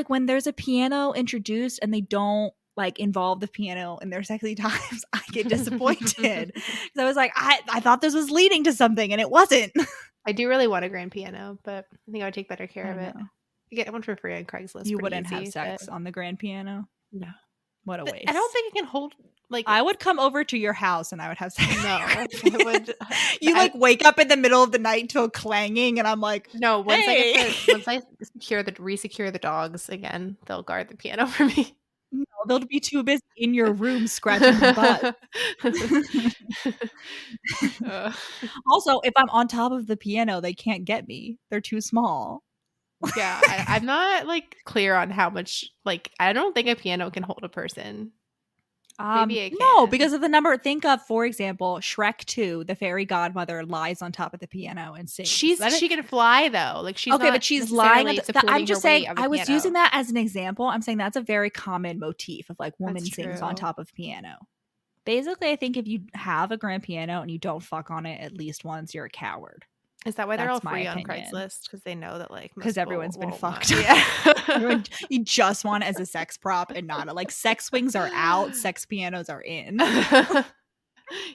when there's a piano introduced and they don't like involve the piano in their sexy times, I get disappointed. Because I was like, I thought this was leading to something and it wasn't. I do really want a grand piano, but I think I would take better care of it. You get one for free on Craigslist. You wouldn't have sex on the grand piano? No. What a waste. I don't think it can hold, like, I would come over to your house and I would have sex. No, I would. You like wake up in the middle of the night to a clanging, and I'm like, no. Once hey. once I resecure the dogs again, they'll guard the piano for me. No, they'll be too busy in your room scratching your butt. Also, if I'm on top of the piano, they can't get me. They're too small. Yeah, I'm not like clear on how much. Like, I don't think a piano can hold a person. Maybe it can. No, because of the number. Think of, for example, Shrek 2. The fairy godmother lies on top of the piano and sings. She can fly though. Like, she's okay, not but she's lying. I'm just saying. I was piano. using that as an example. I'm saying that's a very common motif of like woman That's sings true. on top of piano. Basically, I think if you have a grand piano and you don't fuck on it at least once, you're a coward. Is that why they're all That's my free on opinion. Craigslist? Because they know that, like, because everyone's been fucked. Yeah. You just want it as a sex prop and not like sex swings are out, sex pianos are in.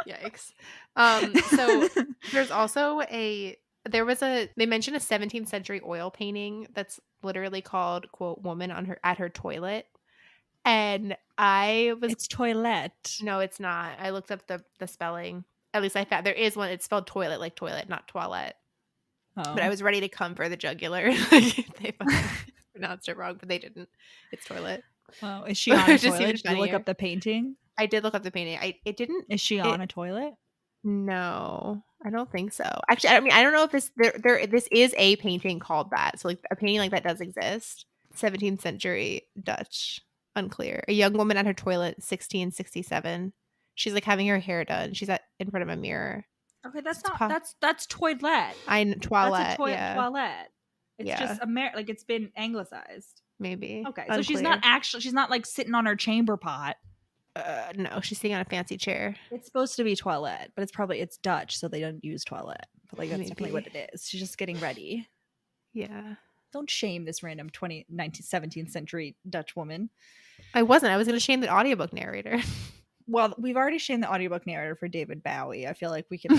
Yikes. So there's also they mentioned a 17th century oil painting that's literally called, quote, "woman at her toilet." And it's toilette. No, it's not. I looked up the spelling. At least I found there is one. It's spelled toilet like toilet, not toilette. Oh. But I was ready to come for the jugular. They pronounced it wrong, but they didn't. It's toilet. Oh, is she on a toilet? Did you look up the painting? I did look up the painting. It didn't. Is she on a toilet? No, I don't think so. Actually, I mean, I don't know if this is a painting called that. So like a painting like that does exist. 17th century Dutch. Unclear. A young woman at her toilet, 1667. She's like having her hair done. She's in front of a mirror. Okay, that's toilette. Toilette. That's toilette. It's just like it's been anglicized. Maybe. Okay, so she's not like sitting on her chamber pot. No, she's sitting on a fancy chair. It's supposed to be toilette, but it's Dutch, so they don't use toilet. But like that's definitely what it is. She's just getting ready. Yeah. Don't shame this random 17th century Dutch woman. I wasn't. I was going to shame the audiobook narrator. Well, we've already shamed the audiobook narrator for David Bowie. I feel like we can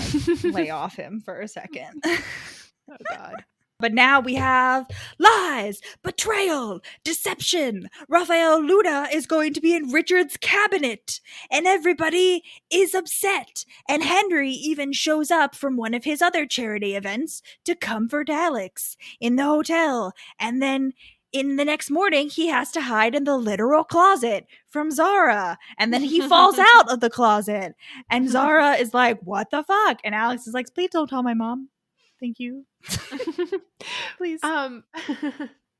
lay off him for a second. Oh, God. But now we have lies, betrayal, deception. Raphael Luna is going to be in Richard's cabinet, and everybody is upset. And Henry even shows up from one of his other charity events to comfort Alex in the hotel. And then in the next morning, he has to hide in the literal closet from Zara. And then he falls out of the closet. And Zara is like, what the fuck? And Alex is like, please don't tell my mom. Thank you. Please.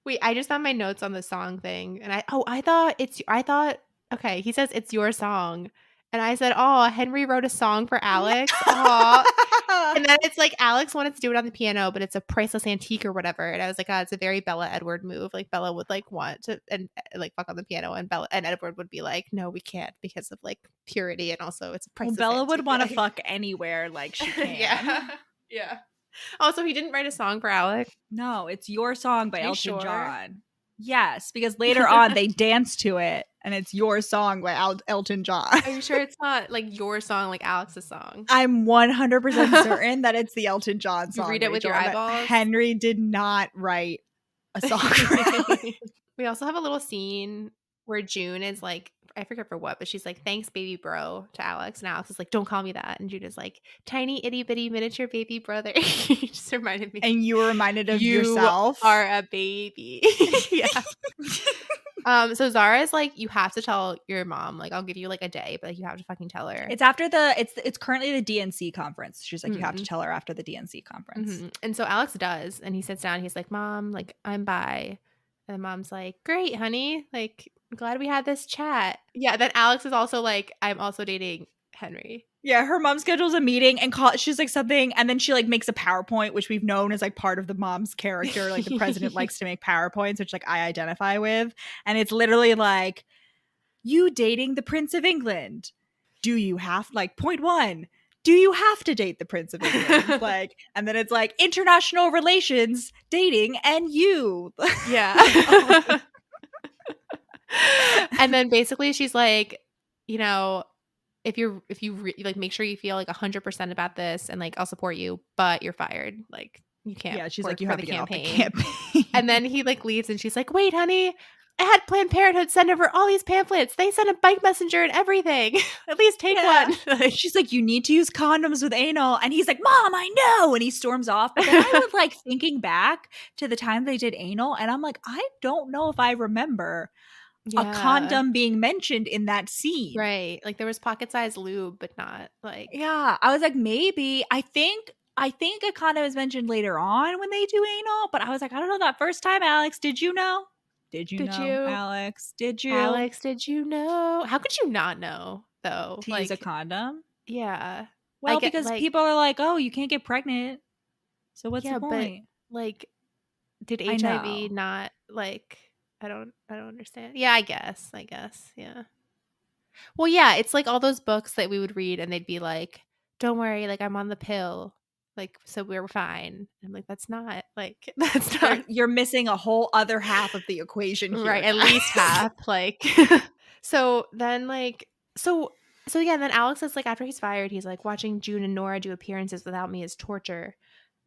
Wait, I just found my notes on the song thing. And I thought, okay, he says it's your song. And I said, oh, Henry wrote a song for Alex. And then it's like Alex wanted to do it on the piano, but it's a priceless antique or whatever. And I was like, oh, it's a very Bella Edward move. Like Bella would like want to and like fuck on the piano, and Edward would be like, no, we can't because of like purity, and also it's a priceless. Well, Bella antique. would want to fuck anywhere like she can. Yeah. Also, he didn't write a song for Alex. No, it's your song by Elton sure? John. Yes, because later on they dance to it, and it's your song by Elton John. Are you sure it's not like your song, like Alex's song? I'm 100% certain that it's the Elton John song. You read it with your eyeballs? Henry did not write a song. We also have a little scene where June is like, I forget for what, but she's like, thanks, baby bro, to Alex. And Alex is like, don't call me that. And June is like, tiny itty bitty miniature baby brother. You just reminded me. And you were reminded of yourself. You are a baby. Yeah. So Zara is like, you have to tell your mom. Like, I'll give you like a day, but like, you have to fucking tell her. It's after it's currently the DNC conference. She's like, you have to tell her after the DNC conference. Mm-hmm. And so Alex does. And he sits down. He's like, Mom, like, I'm bi. And mom's like, great, honey. Like, I'm glad we had this chat. Yeah, then Alex is also like, I'm also dating Henry. Yeah, her mom schedules a meeting and she's like something, and then she like makes a PowerPoint, which we've known as like part of the mom's character. Like the president likes to make PowerPoints, which like I identify with. And it's literally like, you dating the Prince of England. Do you have like point 1? Do you have to date the Prince of England? Like, and then it's like international relations, dating, and you. Yeah. And then basically she's like, you know, if you like, make sure you feel like 100% about this, and like, I'll support you, but you're fired. Like, you can't. Yeah, she's like, you have to get campaign. off the campaign. And then he like leaves, and she's like, wait, honey, I had Planned Parenthood send over all these pamphlets. They sent a bike messenger and everything. At least take one. She's like, you need to use condoms with anal. And he's like, Mom, I know. And he storms off. But then I was like thinking back to the time they did anal. And I'm like, I don't know if I remember a condom being mentioned in that scene. Right. Like there was pocket-sized lube, but not like. Yeah. I was like, maybe. I think a condom is mentioned later on when they do anal. But I was like, I don't know. That first time, Alex, did you know? Did you know, Alex? Did you? Alex, did you know? How could you not know, though? To use a condom? Yeah. Well, because people are like, oh, you can't get pregnant. So what's the point? But, like, did HIV not, like, I don't understand. Yeah, I guess. Yeah. Well, yeah, it's like all those books that we would read and they'd be like, don't worry, like, I'm on the pill. Like, so we're fine. I'm like, that's not. You're missing a whole other half of the equation here. Right, at least half. Like, so then, like, so yeah, then Alex is like, after he's fired, he's like, watching June and Nora do appearances without me is torture.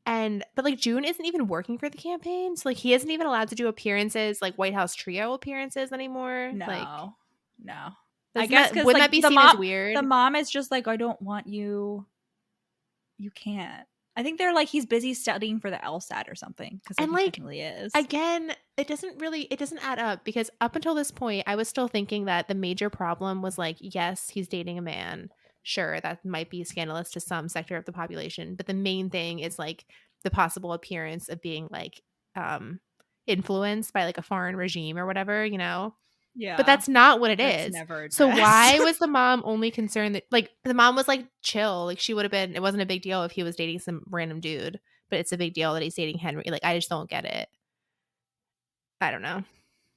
But like, June isn't even working for the campaign. So like, he isn't even allowed to do appearances, like White House trio appearances anymore. No. I guess, wouldn't that be seen as weird? The mom is just like, I don't want you. You can't. I think they're like, he's busy studying for the LSAT or something. Because he technically is. Again, it doesn't add up, because up until this point, I was still thinking that the major problem was like, yes, he's dating a man. Sure, that might be scandalous to some sector of the population. But the main thing is like the possible appearance of being like influenced by like a foreign regime or whatever, you know? Yeah. But that's not what it is. Never so why was the mom only concerned that, like, the mom was like chill? Like, she would have been, it wasn't a big deal if he was dating some random dude, but it's a big deal that he's dating Henry. Like, I just don't get it. I don't know.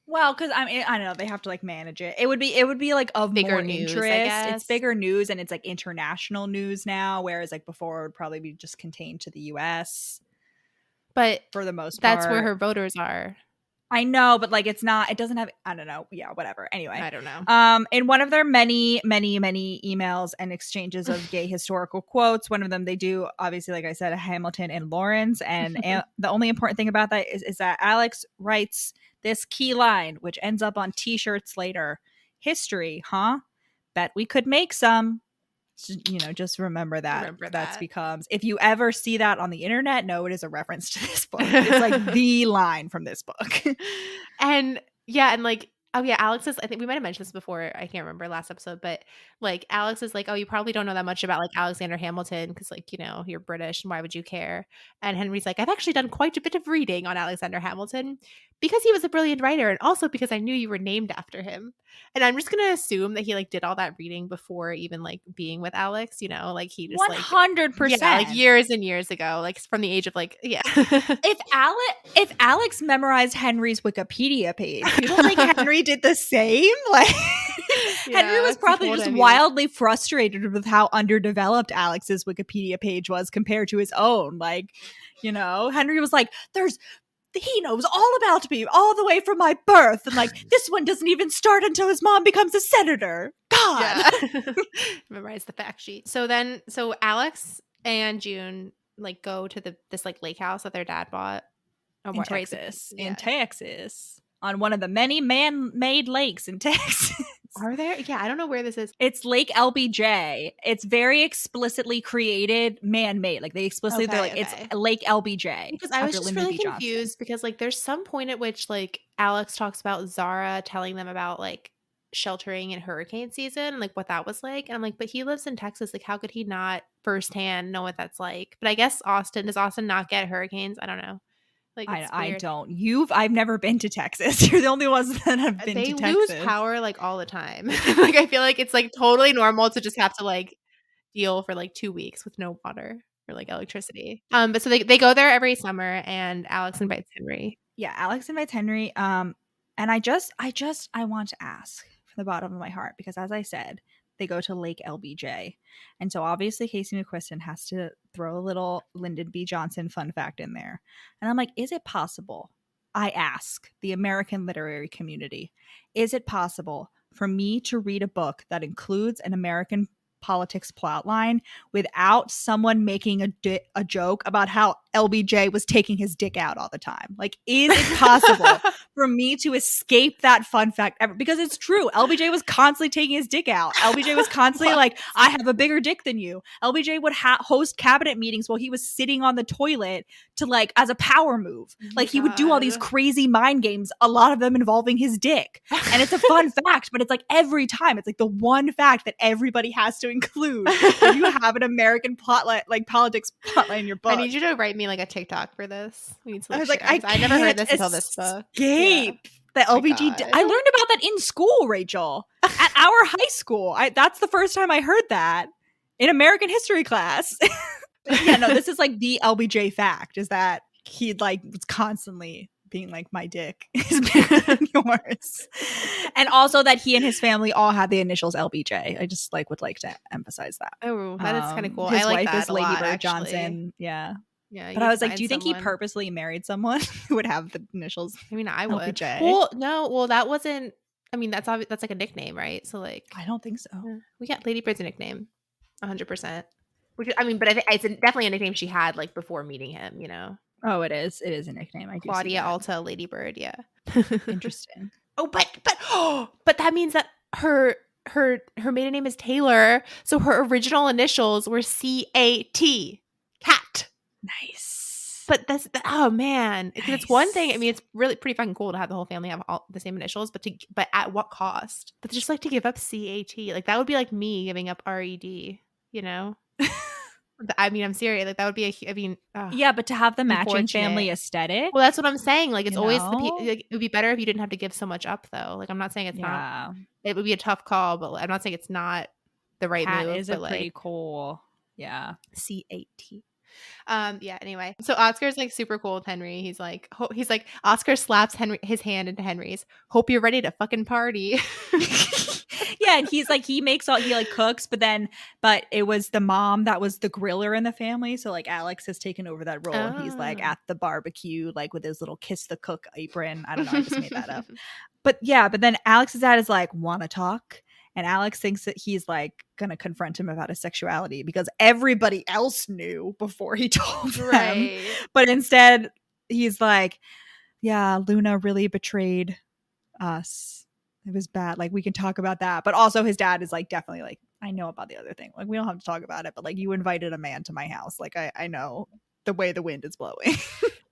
Well, because I don't know, they have to like manage it. It would be like of bigger more news, interest. It's bigger news and it's like international news now, whereas like before it would probably be just contained to the US. But for the most part, that's where her voters are. I know, but like it doesn't have, I don't know. Yeah, whatever. Anyway. I don't know. In one of their many, many, many emails and exchanges of gay historical quotes, one of them they do, obviously, like I said, Hamilton and Lawrence. And the only important thing about that is that Alex writes this key line, which ends up on t-shirts later. History, huh? Bet we could make some. You know, just remember that. That's becomes, if you ever see that on the internet, no, it is a reference to this book. It's like the line from this book. And yeah, and like, oh yeah, Alex is, I think we might have mentioned this before, I can't remember last episode, but like Alex is like, oh, you probably don't know that much about like Alexander Hamilton because like, you know, you're British and why would you care? And Henry's like, I've actually done quite a bit of reading on Alexander Hamilton because he was a brilliant writer and also because I knew you were named after him. And I'm just gonna assume that he like did all that reading before even like being with Alex, you know, like he just 100%, yeah, like years and years ago, like from the age of like, yeah. if Alex memorized Henry's Wikipedia page, you don't think Henry did the same? Like yeah, Henry was probably just wildly frustrated with how underdeveloped Alex's Wikipedia page was compared to his own. Like, you know, Henry was like, he knows all about me all the way from my birth. And like, this one doesn't even start until his mom becomes a senator. God. Yeah. Memorize the fact sheet. So Alex and June like go to this like lake house that their dad bought. In Texas. On one of the many man-made lakes in Texas. Are there? Yeah, I don't know where this is. It's Lake LBJ. It's very explicitly created, man-made. Like they explicitly, they're like, it's Lake LBJ. Because I was just really confused because like there's some point at which like Alex talks about Zara telling them about like sheltering in hurricane season, like what that was like. And I'm like, but he lives in Texas. Like, how could he not firsthand know what that's like? But I guess does Austin not get hurricanes? I don't know. Like, I don't. I've never been to Texas. You're the only ones that have been to Texas. They lose power like all the time. Like I feel like it's like totally normal to just have to like deal for like 2 weeks with no water or like electricity. But so they go there every summer and Alex invites Henry. Yeah, Alex invites Henry. And I want to ask from the bottom of my heart, because as I said, they go to Lake LBJ. And so obviously Casey McQuiston has to throw a little Lyndon B. Johnson fun fact in there. And I'm like, is it possible? I ask the American literary community, is it possible for me to read a book that includes an American politics plotline without someone making a joke about how LBJ was taking his dick out all the time? Like, is it possible for me to escape that fun fact ever? Because it's true. LBJ was constantly taking his dick out. LBJ was constantly like, I have a bigger dick than you. LBJ would host cabinet meetings while he was sitting on the toilet to like, as a power move. Like, he would do all these crazy mind games, a lot of them involving his dick. And it's a fun fact, but it's like every time, it's like the one fact that everybody has to include if you have an American plotline, like politics plotline in your book. I need you to write me like a TikTok for this. We need to I was like, I never heard this until this book. Escape the LBG. I learned about that in school, Rachel, at our high school. That's the first time I heard that in American history class. Yeah, no, this is like the LBJ fact, is that he like was constantly being like, my dick is bigger than yours. And also that he and his family all had the initials LBJ. I just like would like to emphasize that. Oh, that is kind of cool. His I like wife that is a Lady lot, Bird actually. Johnson. Yeah. Yeah. But I was like, do you think he purposely married someone who would have the initials? I mean, I would. LBJ? Well, no. Well, that wasn't. I mean, that's like a nickname, right? So like, I don't think so. We got Lady Bird's a nickname, 100%. Which I mean, but I think it's definitely a nickname she had like before meeting him. You know. Oh, it is. It is a nickname. I do Claudia Alta Lady Bird. Yeah. Interesting. But that means that her maiden name is Taylor, so her original initials were CAT. Cat. Nice. But oh man, because Nice. it's one thing. I mean, it's really pretty fucking cool to have the whole family have all the same initials, but at what cost? But just like to give up CAT, like that would be like me giving up RED. You know. I mean, I'm serious. Like that would be yeah, but to have the matching family aesthetic. Well, that's what I'm saying. Like it's always like, it would be better if you didn't have to give so much up, though. Like I'm not saying it's not. It would be a tough call, but I'm not saying it's not the right move. Is but pretty like, cool. Yeah. CAT. Yeah. Anyway, so Oscar's like super cool with Henry. He's like Oscar slaps his hand into Henry's. Hope you're ready to fucking party. Yeah, and he's like, he like cooks, but it was the mom that was the griller in the family. So like Alex has taken over that role. And he's like at the barbecue, like with his little kiss the cook apron. I don't know, I just made that up. But yeah, but then Alex's dad is like, wanna talk? And Alex thinks that he's like gonna confront him about his sexuality because everybody else knew before he told them. Right. But instead he's like, yeah, Luna really betrayed us. It was bad. Like, we can talk about that. But also his dad is like, definitely like, I know about the other thing. Like, we don't have to talk about it. But like, you invited a man to my house. Like, I know the way the wind is blowing.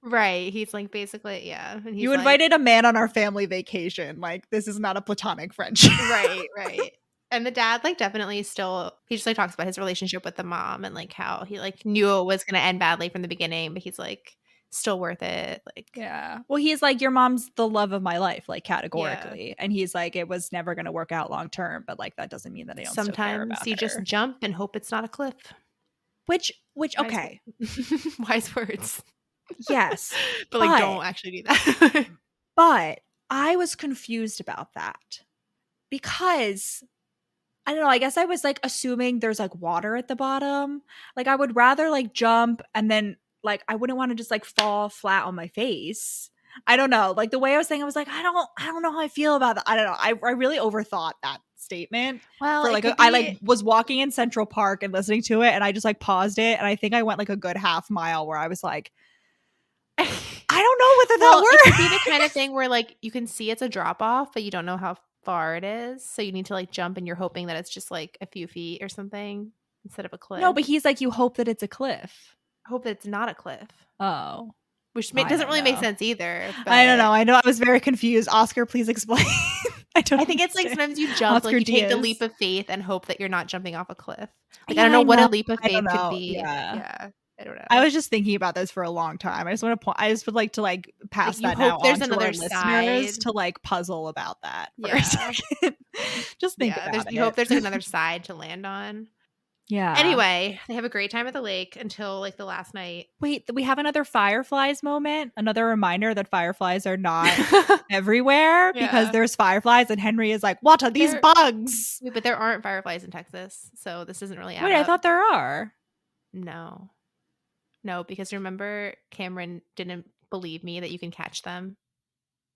Right. He's like, basically, yeah. And he's you invited a man on our family vacation. Like, this is not a platonic friendship. Right. And the dad, like, definitely still, he just like talks about his relationship with the mom and like how he like knew it was going to end badly from the beginning, but he's like, still worth it. Like, yeah. Well, he's like, your mom's the love of my life, like categorically. Yeah. And he's like, it was never going to work out long term, but like that doesn't mean that I don't still care about you her. Just jump and hope it's not a cliff. Which okay. Wise words. Yes. but like don't actually do that. But I was confused about that because I don't know, I guess I was like assuming there's like water at the bottom. Like I would rather like jump and then like I wouldn't want to just like fall flat on my face. I don't know. Like the way I was saying, I was like, I don't know how I feel about that. I don't know. I really overthought that statement. Well, for, like I like was walking in Central Park and listening to it, and I just like paused it, and I think I went like a good half mile where I was like, I don't know whether that works. It could be the kind of thing where like you can see it's a drop off, but you don't know how far it is, so you need to like jump, and you're hoping that it's just like a few feet or something instead of a cliff. No, but he's like, you hope that it's a cliff. Hope that it's not a cliff. Oh. Which doesn't really make sense either. But I don't know. I know I was very confused. Oscar, please explain. I think it's like sometimes you jump, Oscar like you take the leap of faith and hope that you're not jumping off a cliff. Like I don't know what a leap of faith could be. Yeah. I don't know. I was just thinking about this for a long time. I just would like to like pass like that now there's on another to our listeners to like puzzle about that for a second. Just think about it. You hope there's like another side to land on. Yeah. Anyway, they have a great time at the lake until like the last night. Wait, we have another fireflies moment. Another reminder that fireflies are not everywhere because there's fireflies, and Henry is like, "What are these bugs?" But there aren't fireflies in Texas, so this isn't really. Wait, I thought there are. No, because remember Cameron didn't believe me that you can catch them.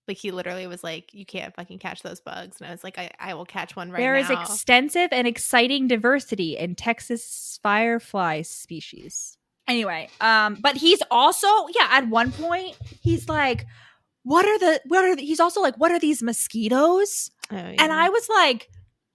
Like he literally was like, you can't fucking catch those bugs. And I was like, I will catch one right now. There is extensive and exciting diversity in Texas firefly species. Anyway, but he's also, at one point he's like, he's also like, what are these mosquitoes? Oh, yeah. And I was like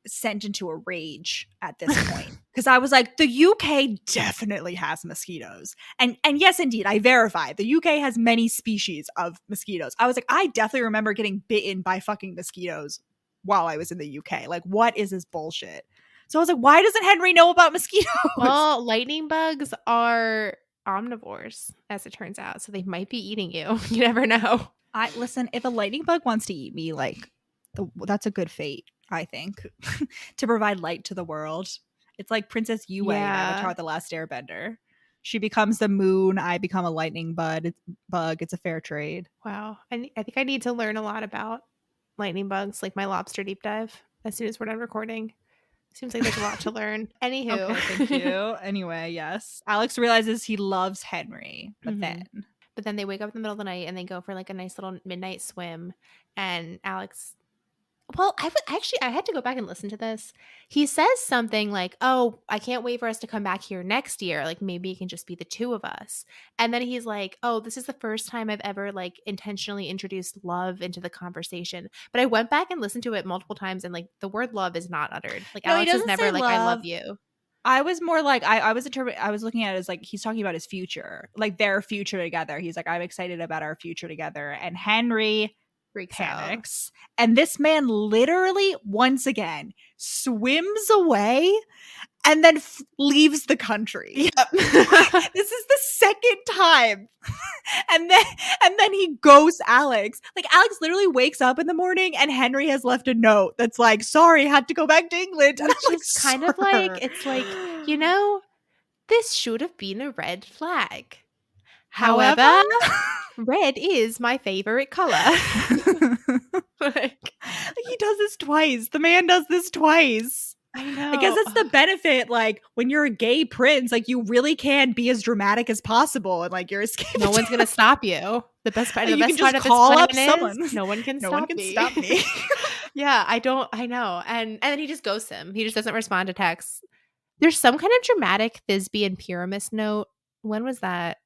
sent into a rage at this point because I was like, the UK definitely has mosquitoes. And yes, indeed, I verify the UK has many species of mosquitoes. I was like, I definitely remember getting bitten by fucking mosquitoes while I was in the UK. Like, what is this bullshit? So I was like, why doesn't Henry know about mosquitoes? Well, lightning bugs are omnivores, as it turns out, so they might be eating you. You never know. Listen, if a lightning bug wants to eat me, like, that's a good fate, I think, to provide light to the world. It's like Princess Yue in Avatar: The Last Airbender. She becomes the moon. I become a lightning bug. It's a fair trade. Wow. I think I need to learn a lot about lightning bugs, like my lobster deep dive, as soon as we're done recording. Seems like there's a lot to learn. Anywho. Okay, thank you. Anyway, yes. Alex realizes he loves Henry, but then they wake up in the middle of the night and they go for like a nice little midnight swim. And Alex, well, I had to go back and listen to this. He says something like, "Oh, I can't wait for us to come back here next year. Like maybe it can just be the two of us." And then he's like, "Oh, this is the first time I've ever like intentionally introduced love into the conversation." But I went back and listened to it multiple times, and like the word love is not uttered. Like No, Alex is never like, "I love you." I was more like, I was looking at it as like he's talking about his future, like their future together. He's like, I'm excited about our future together. And Henry panics. And this man literally, once again, swims away and then leaves the country. Yep. This is the second time. and then he ghosts Alex. Like Alex literally wakes up in the morning and Henry has left a note that's like, sorry, had to go back to England. And Which is kind of like, it's like, you know, this should have been a red flag. However, red is my favorite color. Like, he does this twice. The man does this twice. I know. I guess that's the benefit. Like when you're a gay prince, like you really can be as dramatic as possible, and like you're escaping. No one's gonna stop you. The best part. You The best can part just of call this up plan someone. is no one can stop me. Yeah, I know. And then he just ghosts him. He just doesn't respond to texts. There's some kind of dramatic Thisbe and Pyramus note. When was that?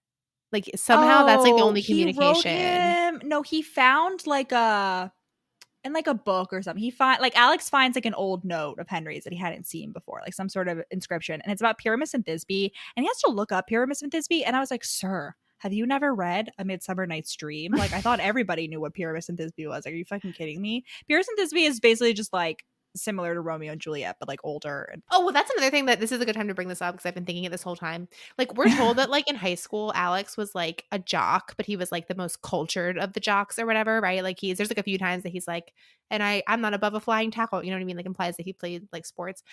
Like somehow that's like the only communication. No, he found like in like a book or something. Alex finds like an old note of Henry's that he hadn't seen before, like some sort of inscription, and it's about Pyramus and Thisbe, and he has to look up Pyramus and Thisbe, and I was like, sir, have you never read A Midsummer Night's Dream? Like I thought everybody knew what Pyramus and Thisbe was. Like, are you fucking kidding me? Pyramus and Thisbe is basically just like similar to Romeo and Juliet, but like older. Oh, well, that's another thing that this is a good time to bring this up because I've been thinking it this whole time. Like we're told that like in high school, Alex was like a jock, but he was like the most cultured of the jocks or whatever, right? Like there's like a few times that he's like, and I'm not above a flying tackle, you know what I mean? Like implies that he played like sports.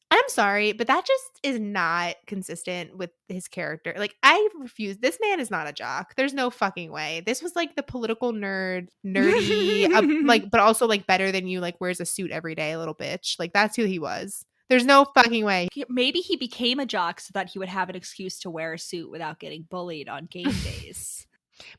I'm sorry, but that just is not consistent with his character. Like, I refuse. This man is not a jock. There's no fucking way. This was like the political nerdy, like, but also like better than you, like wears a suit every day, little bitch. Like, that's who he was. There's no fucking way. Maybe he became a jock so that he would have an excuse to wear a suit without getting bullied on game days.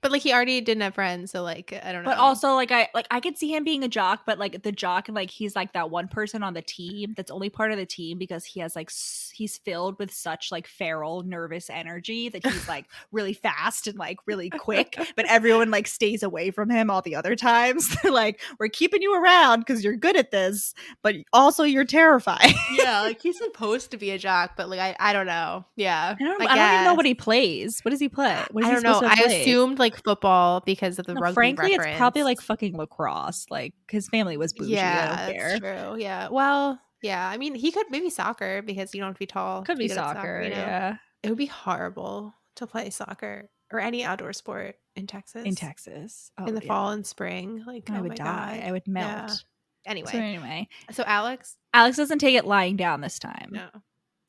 But like he already didn't have friends, so like I don't know. But also I could see him being a jock, but like the jock, and like he's like that one person on the team that's only part of the team because he has like he's filled with such like feral nervous energy that he's like really fast and like really quick, but everyone like stays away from him all the other times. They're like, we're keeping you around because you're good at this, but also you're terrifying. Yeah, like he's supposed to be a jock, but like I don't know. Yeah, I don't even know what he plays. What does he play? What is I don't know. I assumed like football because of the rugby frankly reference. It's probably like fucking lacrosse. Like his family was bougie. Yeah, I don't care. That's true. Yeah, well, yeah, I mean he could maybe soccer because you don't have to be tall. Could be soccer, you know? Yeah, it would be horrible to play soccer or any outdoor sport in Texas in the fall and spring. Like I would die. I would melt. Yeah. Anyway, so Alex doesn't take it lying down this time. No,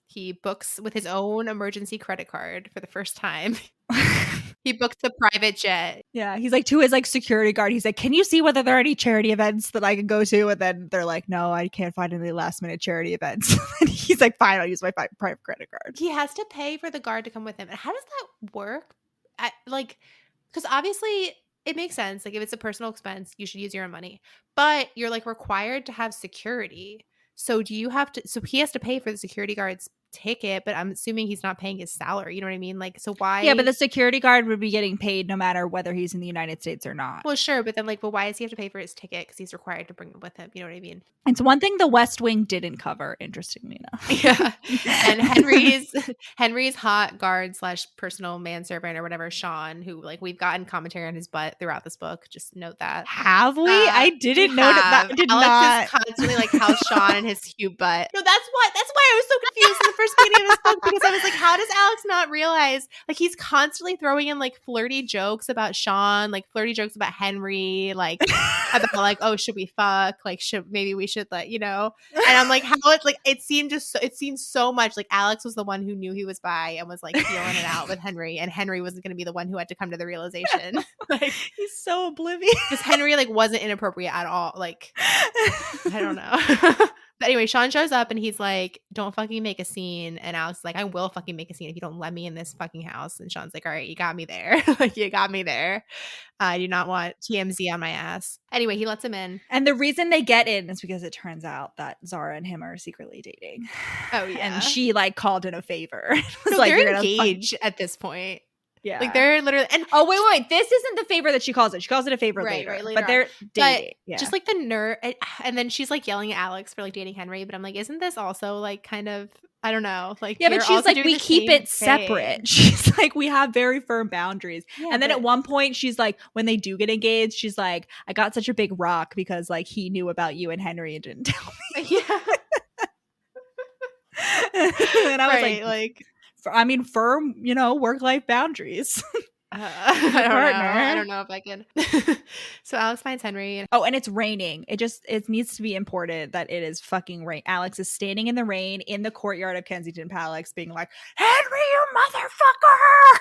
he books with his own emergency credit card for the first time. He booked the private jet. Yeah, he's like to his like security guard. He's like, "Can you see whether there are any charity events that I can go to?" And then they're like, "No, I can't find any last minute charity events." And he's like, "Fine, I'll use my private credit card." He has to pay for the guard to come with him. And how does that work? Because obviously it makes sense. Like if it's a personal expense, you should use your own money. But you're like required to have security. So do you have to? So he has to pay for the security guard's ticket, but I'm assuming he's not paying his salary. You know what I mean? Like, so why? Yeah, but the security guard would be getting paid no matter whether he's in the United States or not. Well, sure, but then like, well, why does he have to pay for his ticket? Because he's required to bring it with him. You know what I mean? It's one thing the West Wing didn't cover, interestingly enough. Yeah. And Henry's hot guard / personal manservant or whatever, Sean, who like we've gotten commentary on his butt throughout this book. Just note that. Have we? I didn't know that. Did Alex not. is constantly like, how's Sean and his cute butt? No, that's why I was so confused in the first beginning of this book, because I was like, how does Alex not realize? Like, he's constantly throwing in like flirty jokes about Sean, like flirty jokes about Henry, like about like, oh, should we fuck? Like, maybe we should, like, you know? And I'm like, how it's like, it seems so much like Alex was the one who knew he was bi and was like feeling it out with Henry, and Henry wasn't going to be the one who had to come to the realization. Like, he's so oblivious. because Henry like wasn't inappropriate at all. Like, I don't know. But anyway, Sean shows up and he's like, don't fucking make a scene. And Alex is like, I will fucking make a scene if you don't let me in this fucking house. And Sean's like, all right, you got me there. Like, you got me there. I do not want TMZ on my ass. Anyway, he lets him in. And the reason they get in is because it turns out that Zara and him are secretly dating. Oh, yeah. And she like called in a favor. No, like, they're engaged at this point. Yeah. Like, they're literally. And oh, wait. This isn't the favor that she calls it. She calls it a favor later. Right, later but they're dating. But just like the nerve. And then she's like yelling at Alex for like dating Henry. But I'm like, isn't this also like kind of, I don't know. Like, yeah, but she's like, we keep it separate. She's like, we have very firm boundaries. Yeah, and then at one point, she's like, when they do get engaged, she's like, I got such a big rock because like he knew about you and Henry and didn't tell me. Yeah. And I was like, firm, work-life boundaries. I don't know if I can. So Alex finds Henry. Oh, and it's raining. It needs to be imported that it is fucking rain. Alex is standing in the rain in the courtyard of Kensington Palace being like, Henry, you motherfucker!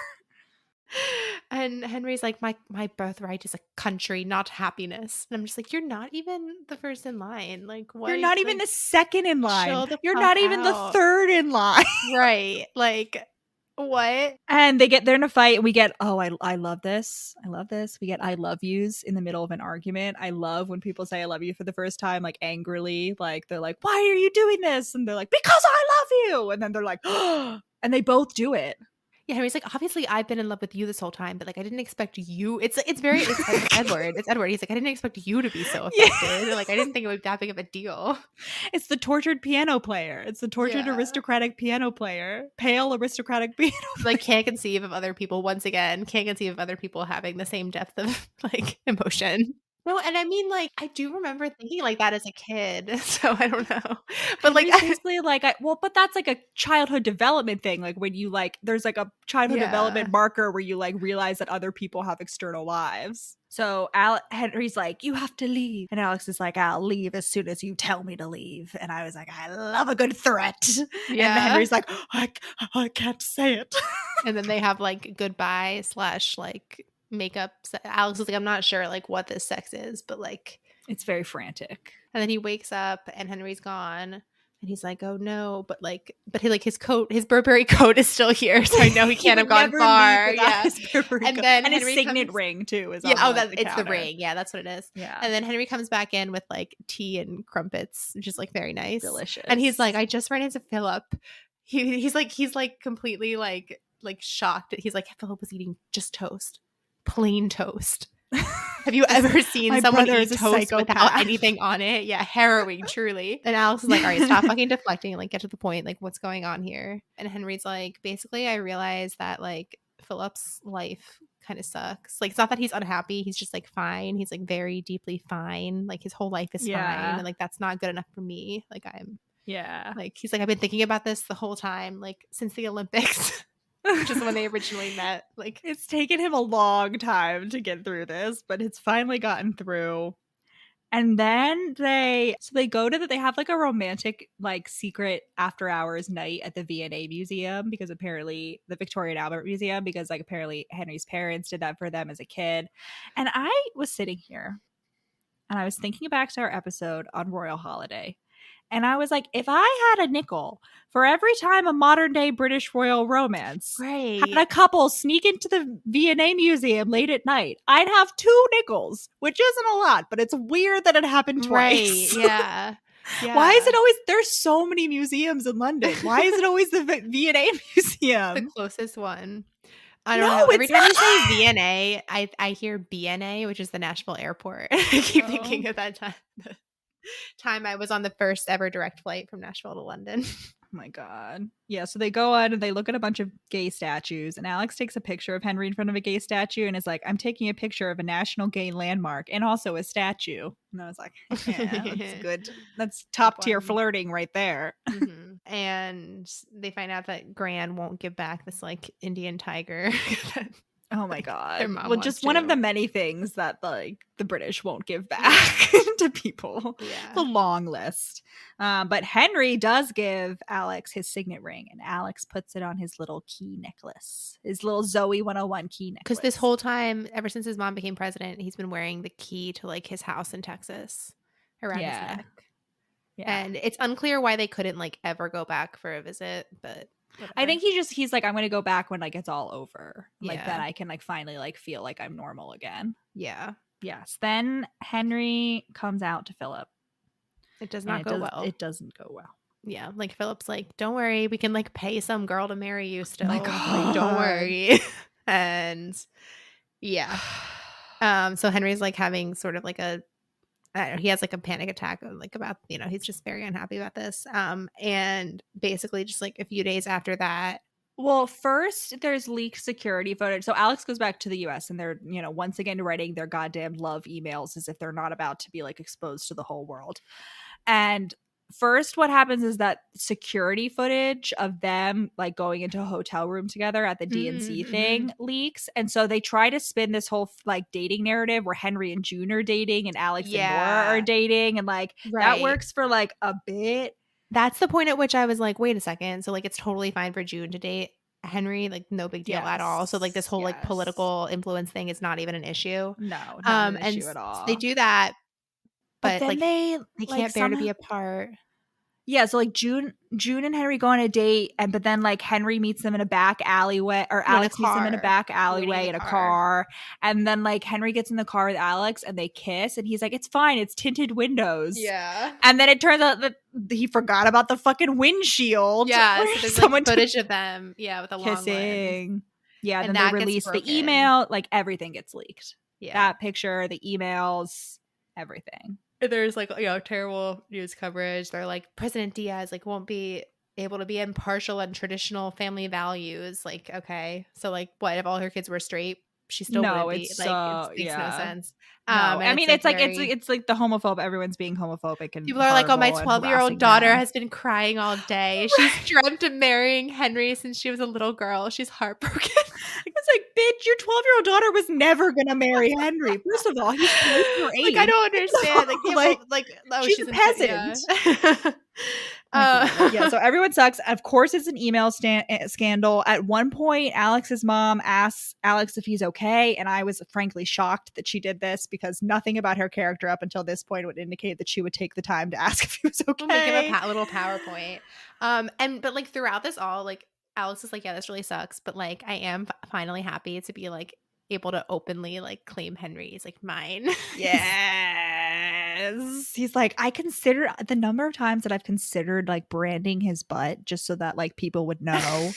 And Henry's like, my birthright is a country, not happiness. And I'm just like, you're not even the first in line. Like, what? You're not even the second in line. You're not even the third in line. Right. Like, what? And they're in a fight, and we get, I love this. I love this. We get I love yous in the middle of an argument. I love when people say I love you for the first time, like angrily. Like, they're like, why are you doing this? And they're like, because I love you. And then they're like, oh, and they both do it. Yeah, Henry's like, obviously I've been in love with you this whole time, but like I didn't expect you. It's Edward. It's Edward. He's like, I didn't expect you to be so affected. Yeah. Like, I didn't think it would be that big of a deal. It's the tortured piano player. It's the tortured aristocratic piano player. Pale aristocratic piano player. Like, can't conceive of other people, once again, can't conceive of other people having the same depth of like emotion. No, and I mean, like, I do remember thinking like that as a kid, so I don't know. But like, seriously, like, but that's like a childhood development thing. Like, when you like, there's like a childhood development marker where you like realize that other people have external lives. So Henry's like, you have to leave, and Alex is like, I'll leave as soon as you tell me to leave. And I was like, I love a good threat. Yeah. And Henry's like, I can't say it. And then they have like goodbye / like makeup. Alex is like, I'm not sure like what this sex is, but like it's very frantic. And then he wakes up and Henry's gone, and he's like, oh no, but he like his Burberry coat is still here, so I know he can't have gone far. Yeah, and then and his signet ring too is it's the ring. Yeah, that's what it is. Yeah, and then Henry comes back in with like tea and crumpets, which is like very nice, delicious. And he's like, I just ran into Philip. He's like completely like shocked. He's like, Philip was eating just toast. Plain toast. Have you ever seen someone eat toast without anything on it? Yeah, harrowing, truly. And Alex is like, all right, stop fucking deflecting, like get to the point, like what's going on here? And Henry's like, basically I realized that like Philip's life kind of sucks. Like, it's not that he's unhappy, he's just like fine. He's like very deeply fine. Like his whole life is fine, and like that's not good enough for me. Like like he's like, I've been thinking about this the whole time, like since the Olympics. Which is when they originally met. Like, it's taken him a long time to get through this, but it's finally gotten through. And then they go to they have like a romantic like secret after hours night at the V&A Museum, because apparently the Victoria and Albert Museum, because like apparently Henry's parents did that for them as a kid. And I was sitting here and I was thinking back to our episode on Royal Holiday. And I was like, if I had a nickel for every time a modern day British royal romance had a couple sneak into the V&A Museum late at night, I'd have 2 nickels, which isn't a lot, but it's weird that it happened twice. Right, yeah. Why is it always there's so many museums in London? Why is it always the V&A museum? the closest one? I don't know. Every time you say V&A, I hear BNA, which is the Nashville airport. I keep thinking of that time. The time I was on the first ever direct flight from Nashville to London. Oh my God. Yeah, so they go on and they look at a bunch of gay statues, and Alex takes a picture of Henry in front of a gay statue and is like, I'm taking a picture of a national gay landmark and also a statue. And I was like, yeah, that's good. That's top tier flirting right there. Mm-hmm. And they find out that Gran won't give back this like Indian tiger. Oh my God. Well, just one of the many things that like the British won't give back to people. Yeah. The long list. But Henry does give Alex his signet ring, and Alex puts it on his little key necklace, his little Zoe 101 key necklace. Because this whole time, ever since his mom became president, he's been wearing the key to like his house in Texas around his neck. Yeah. And it's unclear why they couldn't like ever go back for a visit, but whatever. I think he's like, I'm gonna go back when like it's all over. Like then I can like finally like feel like I'm normal again. Yeah. Yes. Then Henry comes out to Philip. It does not go well. It doesn't go well. Yeah. Like Philip's like, don't worry, we can like pay some girl to marry you still. Oh my God. Like, don't worry. And yeah. So Henry's like having sort of like a I don't know, he has like a panic attack like about, you know, he's just very unhappy about this. And basically just like a few days after that. Well, first there's leaked security footage. So Alex goes back to the US and they're, you know, once again writing their goddamn love emails as if they're not about to be like exposed to the whole world. And first what happens is that security footage of them like going into a hotel room together at the DNC thing leaks, and so they try to spin this whole like dating narrative where Henry and June are dating and Alex and Nora are dating, and like that works for like a bit. That's the point at which I was like, wait a second, so like it's totally fine for June to date Henry, like no big deal at all. So like this whole like political influence thing is not even an issue. No, not an issue at all. They do that. But then like they can't bear to be apart. Yeah, so like June and Henry go on a date, but then like Henry meets them in a back alleyway, or Alex meets them in a back alleyway in a car, and then like Henry gets in the car with Alex and they kiss, and he's like, "It's fine, it's tinted windows." Yeah, and then it turns out that he forgot about the fucking windshield. Yeah, so there's like footage of them, with a kissing. Long yeah, and then they release the email. Like everything gets leaked. Yeah, that picture, the emails, everything. There's like, terrible news coverage. They're like, President Diaz like won't be able to be impartial on traditional family values. Like, okay, so like, what if all her kids were straight? She still wouldn't be. Like, it makes no sense. No. I mean, it's like the homophobe. Everyone's being homophobic, and people are like, "Oh, my 12-year-old daughter has been crying all day. She's dreamt of marrying Henry since she was a little girl. She's heartbroken." It's like, bitch, your 12-year-old daughter was never gonna marry Henry. First of all, he's her age. Like, I don't understand. She's a peasant. Yeah, so everyone sucks. Of course, it's an email scandal. At one point, Alex's mom asks Alex if he's okay, and I was frankly shocked that she did this because nothing about her character up until this point would indicate that she would take the time to ask if he was okay. We'll make him a little PowerPoint. But like throughout this all, like Alex is like, yeah, this really sucks, but like I am finally happy to be like able to openly like claim Henry is like mine. Yes. He's like, I consider the number of times that I've considered like branding his butt just so that like people would know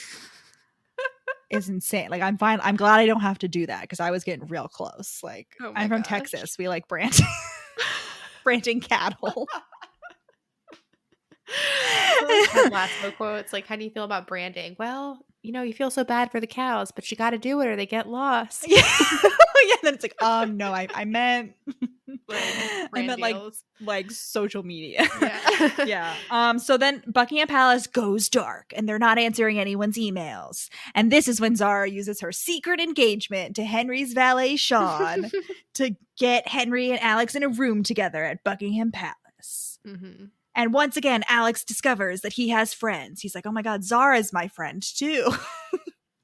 is insane. Like I'm fine. I'm glad I don't have to do that because I was getting real close. Like I'm from Texas. We like branding cattle. Last quote. It's like, how do you feel about branding? Well, you feel so bad for the cows, but you got to do it or they get lost. Yeah. Then it's like, no, I meant like social media. Yeah. Yeah. So then Buckingham Palace goes dark and they're not answering anyone's emails. And this is when Zara uses her secret engagement to Henry's valet Sean to get Henry and Alex in a room together at Buckingham Palace. Mm-hmm. And once again, Alex discovers that he has friends. He's like, oh my God, Zara's my friend too.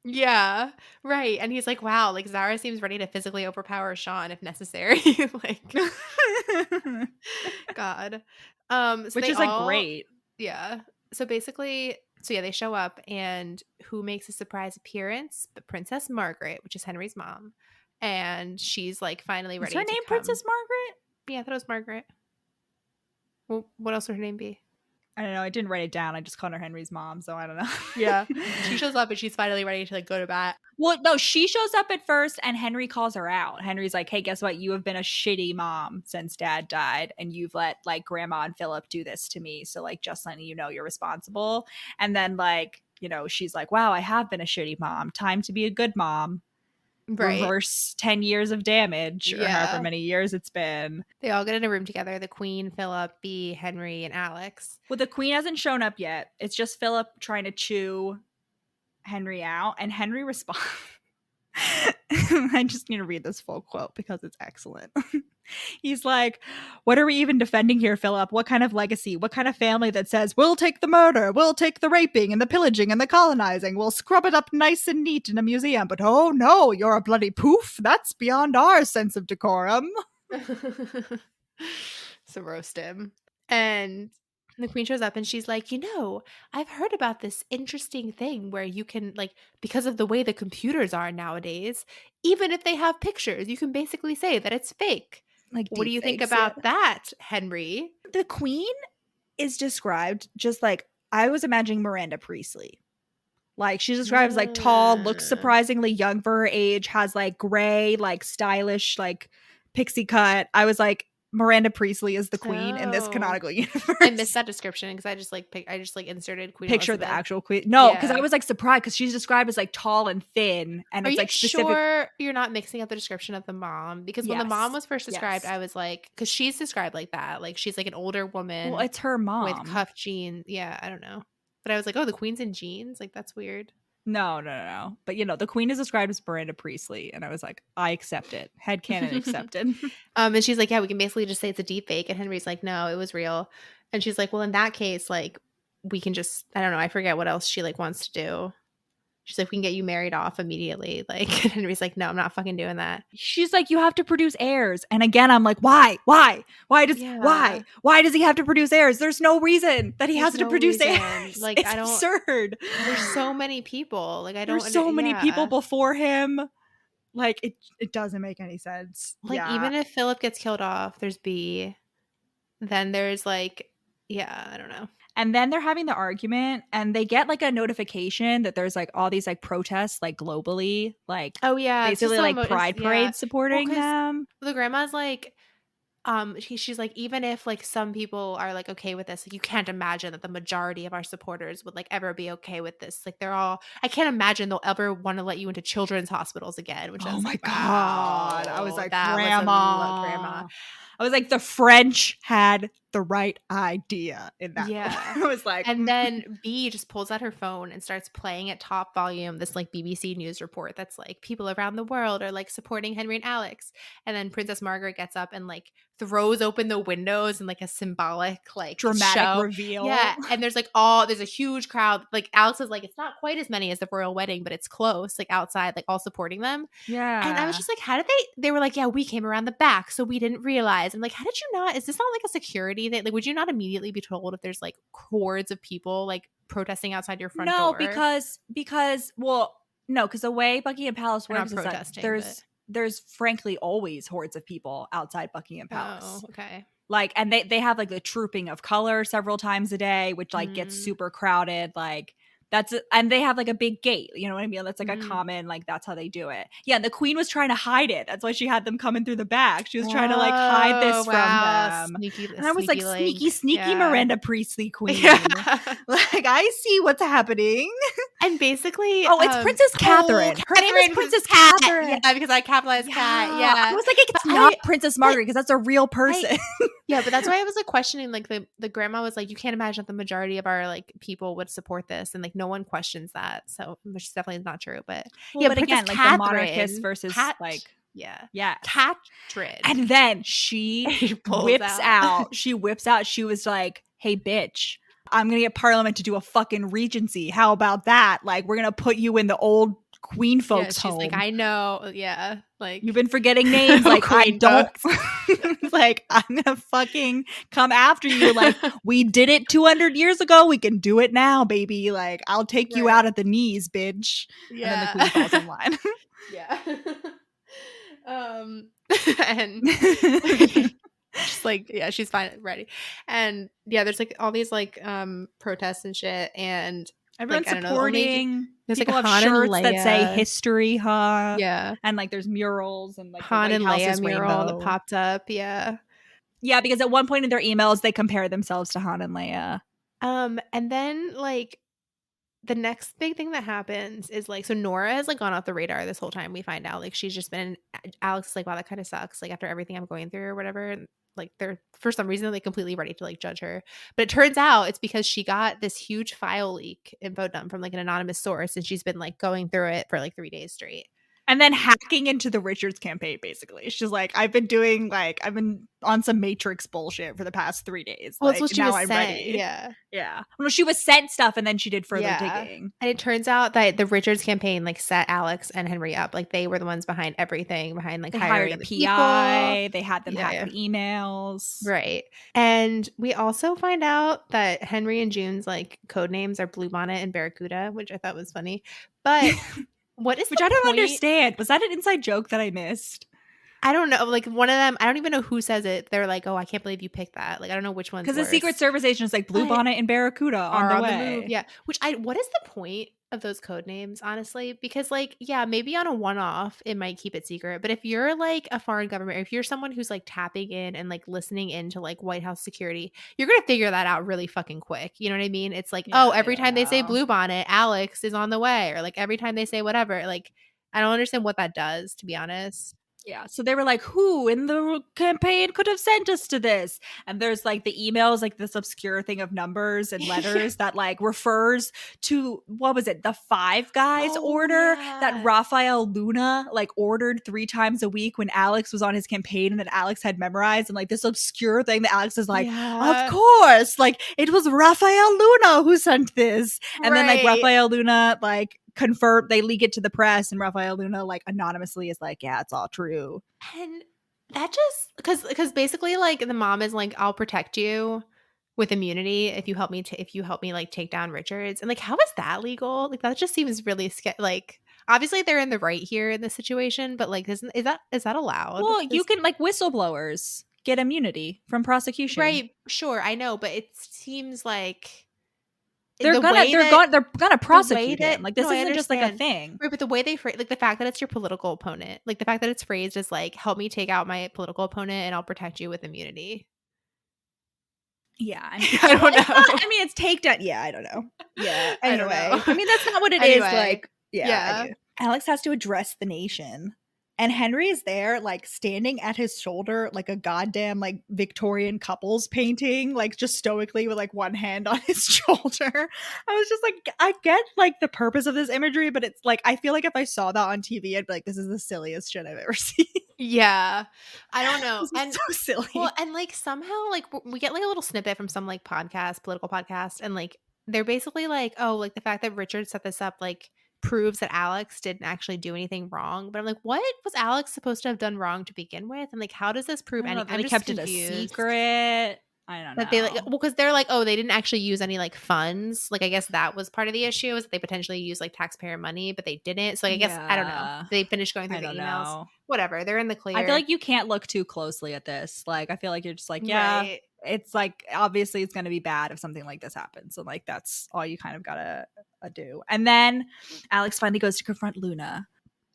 Yeah, right. And he's like, wow, like Zara seems ready to physically overpower Sean if necessary. Like, God. So which is like great. Yeah. So basically, they show up, and who makes a surprise appearance? But Princess Margaret, which is Henry's mom. And she's like finally ready. Is her name Princess Margaret? Yeah, I thought it was Margaret. Well, what else would her name be? I don't know. I didn't write it down. I just called her Henry's mom, so I don't know. Yeah. She shows up and she's finally ready to like go to bat. Well, no, she shows up at first and Henry calls her out. Henry's like, hey, guess what? You have been a shitty mom since dad died and you've let like grandma and Philip do this to me. So like, just letting you know you're responsible. And then like, you know, she's like, wow, I have been a shitty mom. Time to be a good mom. Right. Reverse 10 years of damage or however many years it's been. They all get in a room together. The Queen, Philip, Bea, Henry, and Alex. Well, the Queen hasn't shown up yet. It's just Philip trying to chew Henry out, and Henry responds. I just need to read this full quote because it's excellent. He's like, what are we even defending here, Philip? What kind of legacy? What kind of family that says, we'll take the murder, we'll take the raping and the pillaging and the colonizing, we'll scrub it up nice and neat in a museum, but oh no, you're a bloody poof. That's beyond our sense of decorum. So roast him. And the Queen shows up and she's like, you know, I've heard about this interesting thing where you can, like, because of the way the computers are nowadays, even if they have pictures, you can basically say that it's fake. Like, what do you think about that, Henry? The Queen is described just like, I was imagining Miranda Priestley. Like, she's described as like tall, looks surprisingly young for her age, has like gray, like stylish, like pixie cut. I was like, Miranda Priestley is the Queen in this canonical universe. I missed that description because I just inserted Queen Picture Elizabeth. The actual Queen. No, because I was like surprised because she's described as like tall and thin, and Are it's you like specific. Sure you're not mixing up the description of the mom? Because when the mom was first described, I was like, because she's described like that, like she's like an older woman. Well, it's her mom with cuff jeans. Yeah, I don't know, but I was like, oh, the Queen's in jeans. Like that's weird. No. But, you know, the Queen is described as Miranda Priestley. And I was like, I accept it. Headcanon accepted. And she's like, yeah, we can basically just say it's a deep fake. And Henry's like, no, it was real. And she's like, well, in that case, like, we can just, I don't know. I forget what else she, like, wants to do. She's like, we can get you married off immediately. Like, Henry's like, no, I'm not fucking doing that. She's like, you have to produce heirs. And again, I'm like, why? Why does he have to produce heirs? There's no reason that he has to produce heirs. Like, it's absurd. There's so many people. Like, there's so many people before him. Like, it doesn't make any sense. Like, even if Philip gets killed off, there's Bea. Then there's like, I don't know. And then they're having the argument and they get like a notification that there's like all these like protests like globally, like basically like pride parades supporting them. The grandma's like, she's like, even if like some people are like okay with this, like you can't imagine that the majority of our supporters would like ever be okay with this. Like I can't imagine they'll ever want to let you into children's hospitals again. Which oh my like, God, wow, I was like, grandma. I was like, the French had the right idea in that. Yeah. I was like, and then Bea just pulls out her phone and starts playing at top volume this like BBC News report that's like people around the world are like supporting Henry and Alex. And then Princess Margaret gets up and like throws open the windows and like a symbolic like dramatic reveal. Yeah. And there's like there's a huge crowd. Like Alex is like, it's not quite as many as the royal wedding, but it's close, like outside, like all supporting them. Yeah. And I was just like, how did they were like, yeah, we came around the back, so we didn't realize. I'm like, how did you not? Is this not like a security thing? Like, would you not immediately be told if there's like hordes of people like protesting outside your front door? No, because the way Buckingham Palace works is that there's frankly always hordes of people outside Buckingham Palace. Oh, okay. Like, and they have like the trooping of color several times a day, which like gets super crowded. Like and they have like a big gate, you know what I mean? That's like a common, like that's how they do it. Yeah, and the Queen was trying to hide it. That's why she had them coming through the back. She was trying to like hide this from them. And I was like, sneaky Miranda Priestley Queen. Yeah. Like, I see what's happening. And basically, it's Princess Catherine. Her name is Princess Catherine. Yeah, because I capitalized Cat. Yeah, I was like, it's not Princess Margaret because that's a real person. Yeah, but that's why I was like questioning. Like the grandma was like, you can't imagine that the majority of our like people would support this, and like no one questions that. So, which definitely is not true. But but again, like Catherine, the monarchist versus like. Yeah. Catherine. And then she whips out. She was like, hey, bitch, I'm going to get Parliament to do a fucking regency. How about that? Like, we're going to put you in the old Queen folks' home. She's like, I know. Yeah. Like, you've been forgetting names. Like, I don't. Like, I'm going to fucking come after you. Like, we did it 200 years ago. We can do it now, baby. Like, I'll take you out at the knees, bitch. Yeah. And then the Queen falls in line. Yeah. And just like, yeah, she's fine, ready. And yeah, there's like all these like protests and shit, and everyone's like, I don't know, supporting. there's People like have Han and shirts that say Leia. history, huh? Yeah, And like there's murals and like the Han White and House Leia is mural rainbow. that popped up. Yeah. Yeah, because at one point in their emails they compare themselves to Han and Leia. And then like the next big thing that happens is like, so Nora has like gone off the radar this whole time. We find out like she's just been, Alex is like, wow, that kind of sucks. Like after everything I'm going through or whatever. And like they're for some reason like completely ready to like judge her. But it turns out it's because she got this huge file leak info dump from like an anonymous source, and she's been like going through it for like 3 days straight. And then hacking into the Richards campaign, basically. She's like, I've been on some Matrix bullshit for the past 3 days. Well, Like, that's what she now was I'm sent. ready. Yeah. Yeah. Well, she was sent stuff and then she did further digging. And it turns out that the Richards campaign like set Alex and Henry up. Like they were the ones behind everything, behind like They hiring hired a the PI. people. They had them hack the emails. Right. And we also find out that Henry and June's like code names are Bluebonnet and Barracuda, which I thought was funny. But what is which the I don't point? understand. Was that an inside joke that I missed? I don't know. Like one of them, I don't even know who says it. They're like, "Oh, I can't believe you picked that." Like I don't know which one's because the Secret Service agent is like Bluebonnet and Barracuda on the way. move. Yeah. What is the point of those code names, honestly? Because like, yeah, maybe on a one-off it might keep it secret, but if you're like a foreign government, or if you're someone who's like tapping in and like listening into like White House security, you're gonna figure that out really fucking quick. You know what I mean? It's like, Yeah, oh, every time they say Bluebonnet, Alex is on the way, or like every time they say whatever. Like, I don't understand what that does, to be honest. Yeah, so they were like, who in the campaign could have sent us to this? And there's like the emails, like this obscure thing of numbers and letters that like refers to, what was it, the Five Guys order that Rafael Luna like ordered 3 times a week when Alex was on his campaign and that Alex had memorized. And like this obscure thing that Alex is like, of course, like it was Rafael Luna who sent this. And then like Rafael Luna like confirm, they leak it to the press, and Rafael Luna like anonymously is like, yeah, it's all true. And that just because basically like the mom is like, I'll protect you with immunity if you help me like take down Richards. And like, how is that legal? Like that just seems really like, obviously they're in the right here in this situation, but like is that allowed? Well, you can like whistleblowers get immunity from prosecution, right? Sure, I know, but it seems like they're gonna prosecute him. Like this isn't just like a thing. Right, but the way they phrase, like the fact that it's your political opponent, like the fact that it's phrased as like, help me take out my political opponent and I'll protect you with immunity. Yeah, I don't know. I mean, it's takedown. Yeah, I don't know. Yeah. Anyway, I mean, that's not what it is. Like, yeah. Alex has to address the nation. And Henry is there, like, standing at his shoulder, like a goddamn, like, Victorian couples painting, like, just stoically with, like, one hand on his shoulder. I was just like, I get, like, the purpose of this imagery, but it's, like, I feel like if I saw that on TV, I'd be like, this is the silliest shit I've ever seen. Yeah. I don't know. And so silly. Well, and, like, somehow, like, we get, like, a little snippet from some, like, political podcast, and, like, they're basically like, oh, like, the fact that Richard set this up, like, proves that Alex didn't actually do anything wrong. But I'm like, what was Alex supposed to have done wrong to begin with? And like, how does this prove anything? They kept it a secret. I don't know. But they like, well, because they're like, oh, they didn't actually use any like funds. Like, I guess that was part of the issue, is that they potentially used like taxpayer money, but they didn't. So like, I guess I don't know. They finished going through the emails. Whatever, they're in the clear. I feel like you can't look too closely at this. Like, I feel like you're just like, yeah, it's like obviously it's going to be bad if something like this happens. So like, that's all you kind of gotta do. And then Alex finally goes to confront Luna.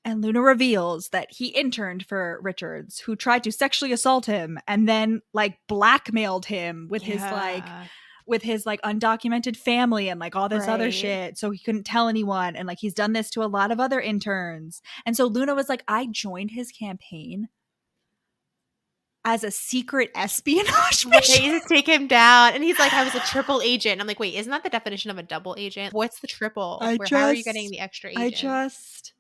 And Luna reveals that he interned for Richards, who tried to sexually assault him and then like blackmailed him with his undocumented family and like all this other shit. So he couldn't tell anyone. And like, he's done this to a lot of other interns. And so Luna was like, I joined his campaign as a secret espionage mission to take him down. And he's like, I was a triple agent. I'm like, wait, isn't that the definition of a double agent? What's the triple? How are you getting the extra agent?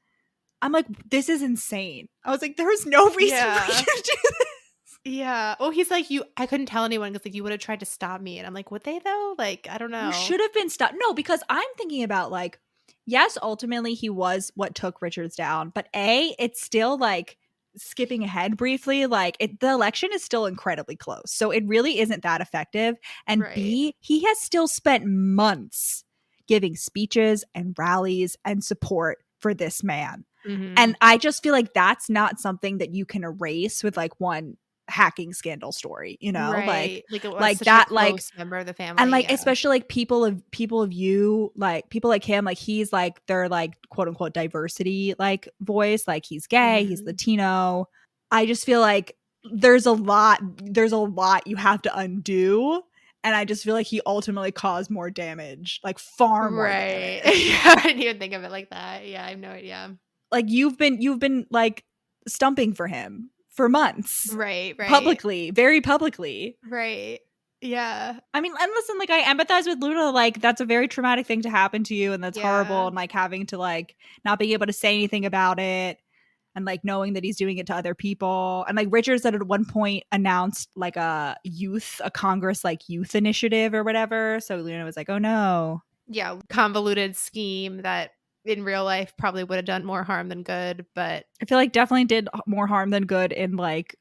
I'm like, this is insane. I was like, there's no reason for you to do this. Yeah. Oh, he's like, I couldn't tell anyone because like you would have tried to stop me. And I'm like, would they though? Like, I don't know. You should have been stopped. No, because I'm thinking about like, yes, ultimately he was what took Richards down. But it's still like, skipping ahead briefly, like the election is still incredibly close. So it really isn't that effective. And B, he has still spent months giving speeches and rallies and support for this man. Mm-hmm. And I just feel like that's not something that you can erase with like one hacking scandal story, you know, Right. Like it was like such that, a like, close member of the family. and like yeah. especially like people of you, like people like him, like he's like their like quote unquote diversity like voice, like he's gay, he's Mhm. Latino. I just feel like there's a lot you have to undo, and I just feel like he ultimately caused more damage, like far more Right. damage. Yeah, I didn't even think of it like that. Yeah, I have no idea. Like you've been like stumping for him for months, Right. publicly, very publicly. Right. Yeah. I mean, and listen, like I empathize with Luna. Like that's a very traumatic thing to happen to you, and that's horrible. Yeah. And like having to like not being able to say anything about it, and like knowing that he's doing it to other people. And like Richards at one point announced like a Congress like youth initiative or whatever. So Luna was like, "Oh no." Yeah, convoluted scheme that in real life probably would have done more harm than good, but I feel like definitely did more harm than good in like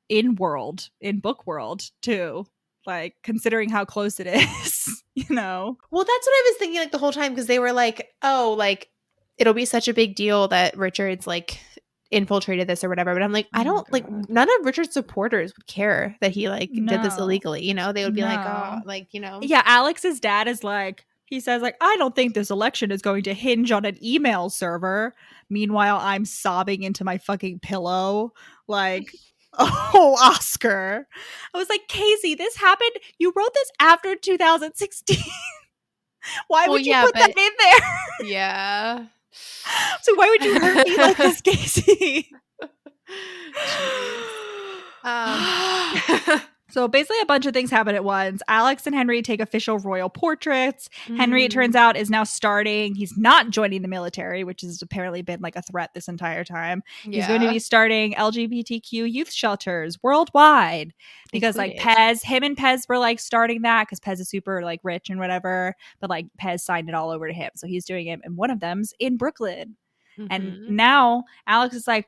in book world too. Like considering how close it is, you know. well, that's what I was thinking like the whole time because they were like, "Oh, like it'll be such a big deal that Richards like infiltrated this or whatever." But I'm like, I Oh my don't like God. none of Richard's supporters would care that he like did this No. illegally, you know? They would be like, "Oh, No. like, you know." Yeah, Alex's dad is like, he says like, I don't think this election is going to hinge on an email server. Meanwhile, I'm sobbing into my fucking pillow like, oh, Oscar. I was like, Casey, this happened. You wrote this after 2016. Why Well, would you yeah, put that but- in there? Yeah. So why would you hurt me like this, Casey? So basically a bunch of things happen at once. Alex and Henry take official royal portraits. Henry, it turns out, is now starting. He's not joining the military, which has apparently been like a threat this entire time. He's going to be starting LGBTQ youth shelters worldwide because like him and Pez were like starting that because Pez is super like rich and whatever. But like Pez signed it all over to him. So he's doing it. And one of them's in Brooklyn. And now Alex is like,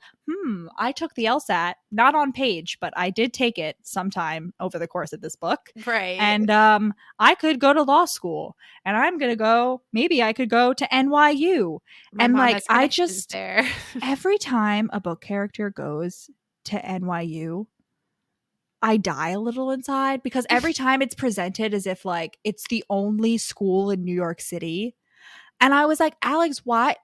I took the LSAT, not on page, but I did take it sometime over the course of this book. Right. And I could go to law school, and I'm going to go, maybe I could go to NYU. My mom has I connections just, there. every time a book character goes to NYU, I die a little inside because every time it's presented as if like it's the only school in New York City. And I was like, Alex, why?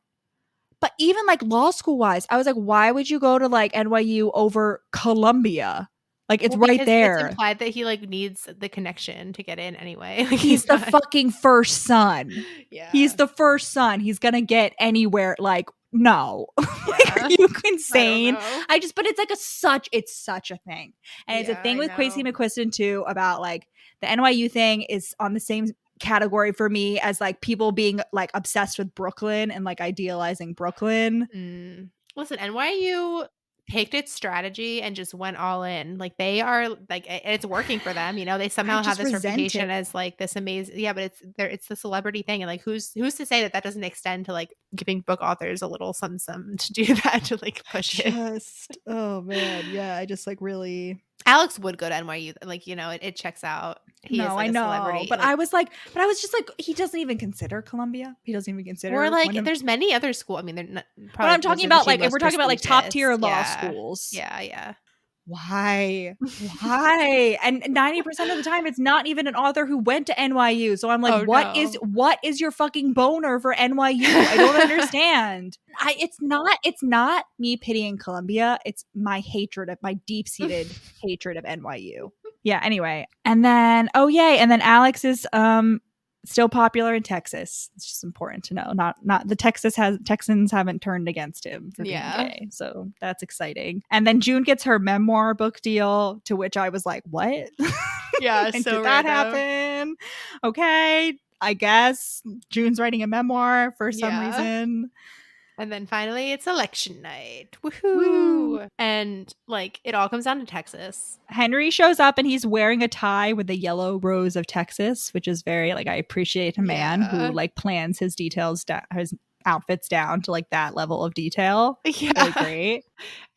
But even like law school wise, I was like, why would you go to like NYU over Columbia? Like it's right there. It's implied that he like needs the connection to get in anyway. Like, he's the fucking first son. Yeah. He's the first son. He's gonna get anywhere. Like, no. Like, are you insane? But it's like it's such a thing. And it's a thing with Casey McQuiston too about like the NYU thing is on the same category for me as like people being like obsessed with Brooklyn and like idealizing Brooklyn. Listen, NYU picked its strategy and just went all in. Like they are like it's working for them, you know. They somehow have this reputation as like this amazing, but it's the celebrity thing, and like who's to say that doesn't extend to like giving book authors a little something to do that to like push it. Oh man, yeah, I just like really. Alex would go to NYU, like, you know, it checks out. He is like a celebrity. But I was just like, he doesn't even consider Columbia. He doesn't even consider. Or like, there's many other schools. I mean, they're not. But I'm talking about like, if we're talking about like top tier law schools. Yeah. Why? And 90% of the time, it's not even an author who went to NYU. So I'm like, what is your fucking boner for NYU? I don't understand. It's not me pitying Columbia. It's my deep-seated hatred of NYU. Yeah. Anyway, and then Alex is still popular in Texas. It's just important to know. Not the Texans haven't turned against him for being gay. So that's exciting. And then June gets her memoir book deal, to which I was like, what? Yeah, and so did that happen? Okay, I guess June's writing a memoir for some reason. And then finally, it's election night. Woohoo! And like, it all comes down to Texas. Henry shows up and he's wearing a tie with the yellow rose of Texas, which is very like, I appreciate a man who like plans his details down, his outfits down to like that level of detail. Yeah. Really great.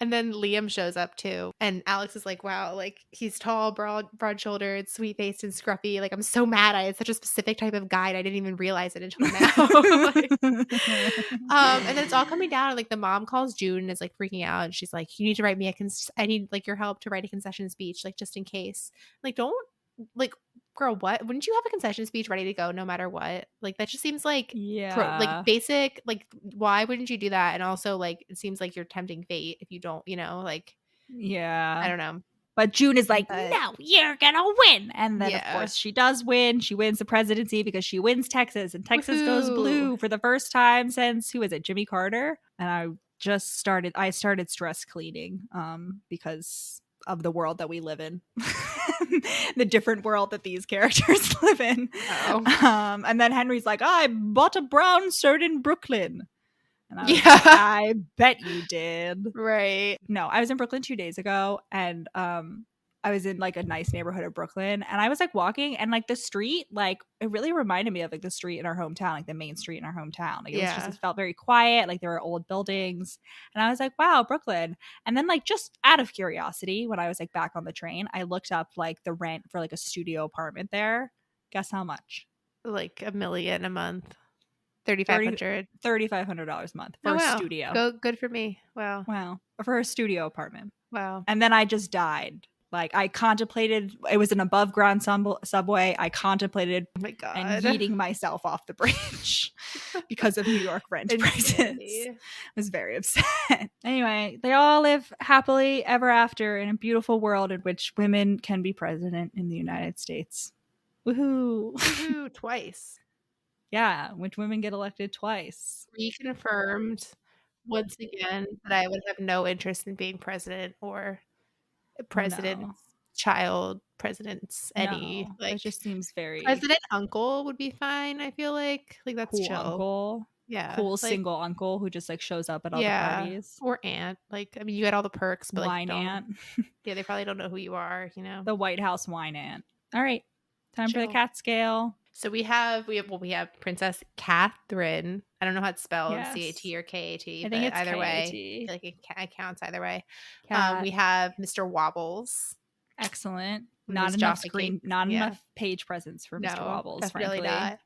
And then Liam shows up too. And Alex is like, wow, like he's tall, broad-shouldered, sweet-faced, and scruffy. Like, I'm so mad I had such a specific type of guy. I didn't even realize it until now. Like, and then it's all coming down. And like the mom calls June and is like freaking out. And she's like, you need to write me I need like your help to write a concession speech, like just in case. Like, don't like, girl, what? Wouldn't you have a concession speech ready to go no matter what? Like, that just seems like like basic. Like, why wouldn't you do that? And also, like, it seems like you're tempting fate if you don't, like, I don't know. But June is like, no, you're gonna win. And then of course she does win. She wins the presidency because she wins Texas, and Texas goes blue for the first time since, who is it, Jimmy Carter? And I started stress cleaning because of the world that we live in. The different world that these characters live in. And then Henry's like, I bought a brown shirt in Brooklyn. And I was like, I bet you did. Right. No, I was in Brooklyn 2 days ago, and I was in like a nice neighborhood of Brooklyn, and I was like walking, and like the street, like it really reminded me of like the street in our hometown, like the main street in our hometown. Like it felt very quiet, like there were old buildings, and I was like, wow, Brooklyn. And then like just out of curiosity, when I was like back on the train, I looked up like the rent for like a studio apartment there. Guess how much? Like $1 million a month. $3,500 a month for a studio. Good for me. Wow. For a studio apartment. Wow. And then I just died. Like I contemplated, it was an above ground subway. I contemplated and yeeting myself off the bridge because of New York rent prices. I was very upset. Anyway, they all live happily ever after in a beautiful world in which women can be president in the United States. Woohoo. Woohoo, twice. Yeah, which women get elected twice. Reconfirmed once again that I would have no interest in being president or president's child, president's any. Like, it just seems very president uncle would be fine. I feel like that's cool chill. Uncle. Yeah, cool single uncle who just like shows up at all the parties, or aunt. Like, I mean, you get all the perks, but wine aunt. Yeah, they probably don't know who you are. The White House wine aunt. All right, time for the cat scale. So we have Princess Catherine. I don't know how it's spelled, CAT or KAT. I think it's either K-A-T. way. Like it counts either way. Cat. We have Mr. Wobbles. Excellent. Not enough enough page presence for Mr. Wobbles. Definitely frankly. not.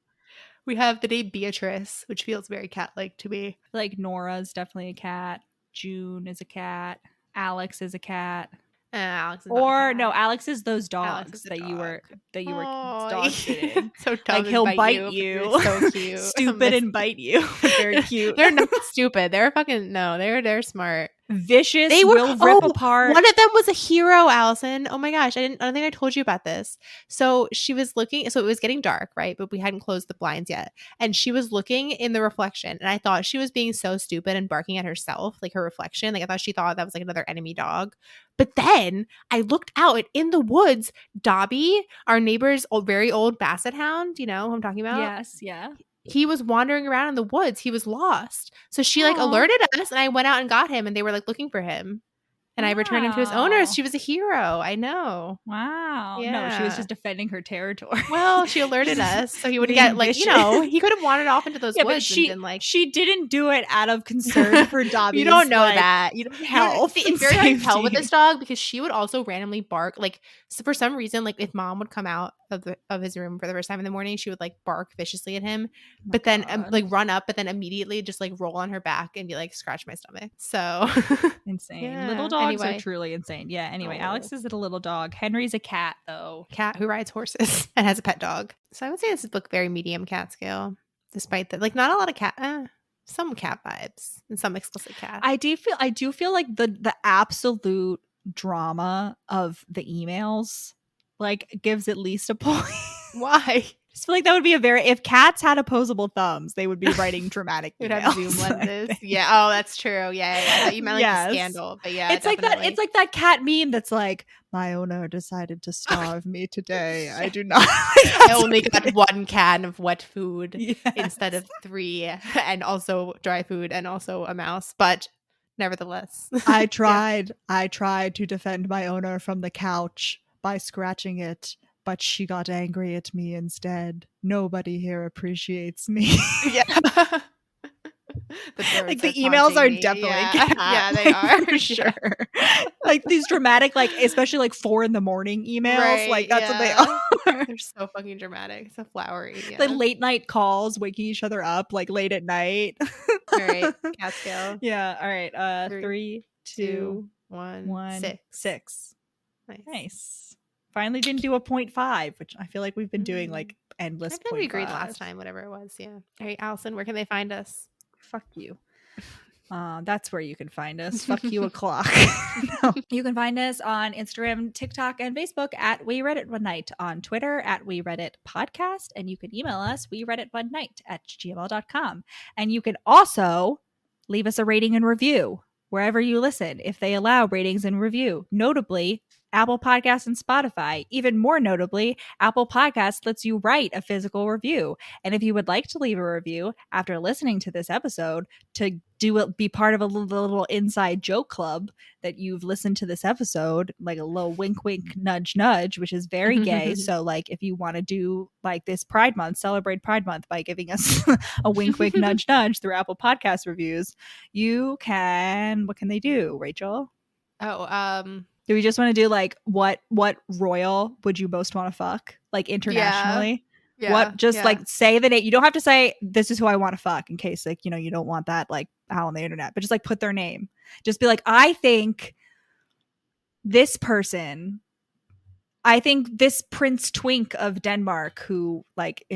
We have the name Beatrice, which feels very cat-like to me. Like Nora's definitely a cat. June is a cat. Alex is a cat. Alex is Alex is those dogs that you were dog sitting. So dumb. Like he'll bite you. So cute. Stupid and bite you. Very cute. They're not stupid. They're fucking they're smart. Vicious. They will rip apart. One of them was a hero, Allison. Oh my gosh. I don't think I told you about this. So she was looking, so it was getting dark, right? But we hadn't closed the blinds yet. And she was looking in the reflection, and I thought she was being so stupid and barking at herself, like her reflection. Like I thought she thought that was like another enemy dog. But then I looked out, and in the woods, Dobby, our neighbor's very old basset hound, you know who I'm talking about? Yes, yeah. He was wandering around in the woods. He was lost. So she like alerted us, and I went out and got him, and they were like looking for him. And I returned him to his owners. She was a hero. I know. Wow. Yeah. No, she was just defending her territory. Well, she alerted us so he wouldn't get like, he could have wandered off into those woods. But she didn't do it out of concern for Dobby's. You don't know that. You don't health. It's very hard to tell with this dog because she would also randomly bark. Like, so for some reason, like if mom would come out of his room for the first time in the morning, she would like bark viciously at him, but then like run up, but then immediately just like roll on her back and be like, scratch my stomach. So insane. Yeah. Little dogs are truly insane. Yeah. Anyway, Alex is a little dog. Henry's a cat though. Cat who rides horses and has a pet dog. So I would say this is book very medium cat scale, despite that, like not a lot of cat. Some cat vibes and some explicit cat. I do feel like the absolute drama of the emails like gives at least a point. Why? I just feel like that would be if cats had opposable thumbs, they would be writing dramatic emails. It would have zoom lenses. Yeah. Oh, that's true. Yeah. I thought you meant like a scandal, but yeah, it's definitely. Like that. It's like that cat meme that's like, my owner decided to starve me today. I do not. I only got one can of wet food instead of 3, and also dry food, and also a mouse. But nevertheless, I tried. I tried to defend my owner from the couch by scratching it, but she got angry at me instead. Nobody here appreciates me. Yeah. Like the emails are definitely cat. Yeah, they are for sure. Like these dramatic, like especially like 4 a.m. emails. Right, like that's what they are. They're so fucking dramatic, so flowery. Yeah. The late night calls, waking each other up like late at night. All right, cat scale. Yeah. All right. 3, 2, 1, 6. Nice. Nice. Finally didn't do a 0.5, which I feel like we've been doing like endless. I feel we agreed last time, whatever it was. Yeah. All right, Allison, where can they find us? Fuck you. That's where you can find us. Fuck you o'clock. No. You can find us on Instagram, TikTok, and Facebook at We Read It One Night, on Twitter at We Read It Podcast, and you can email us wereaditonenight@gmail.com. And you can also leave us a rating and review wherever you listen, if they allow ratings and review. Notably, Apple Podcasts and Spotify. Even more notably, Apple Podcasts lets you write a physical review. And if you would like to leave a review after listening to this episode to be part of a little inside joke club that you've listened to this episode, like a little wink wink nudge nudge, which is very gay. So like if you want to do like this Pride Month, celebrate Pride Month by giving us a wink wink nudge nudge through Apple Podcast reviews, you can. What can they do, Rachel? Do we just want to do like what royal would you most want to fuck, like internationally? Yeah. What just like say the name. You don't have to say this is who I want to fuck in case like you don't want that like out on the internet, but just like put their name. Just be like, I think this person. I think this Prince Twink of Denmark who like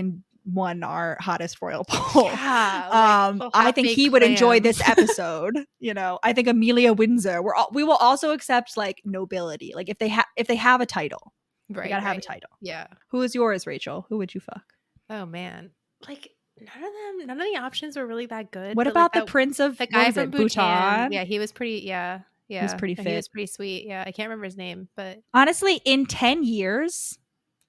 won our hottest royal poll. Yeah, I think he would enjoy this episode. I think Amelia Windsor. We will also accept like nobility. Like if they have a title, right, they gotta have a title. Yeah. Who is yours, Rachel? Who would you fuck? Oh man, like none of the options were really that good. What about the Prince of the guy from Bhutan? Yeah, he was pretty. Yeah. He was pretty fit. He was pretty sweet. Yeah, I can't remember his name, but honestly, in 10 years,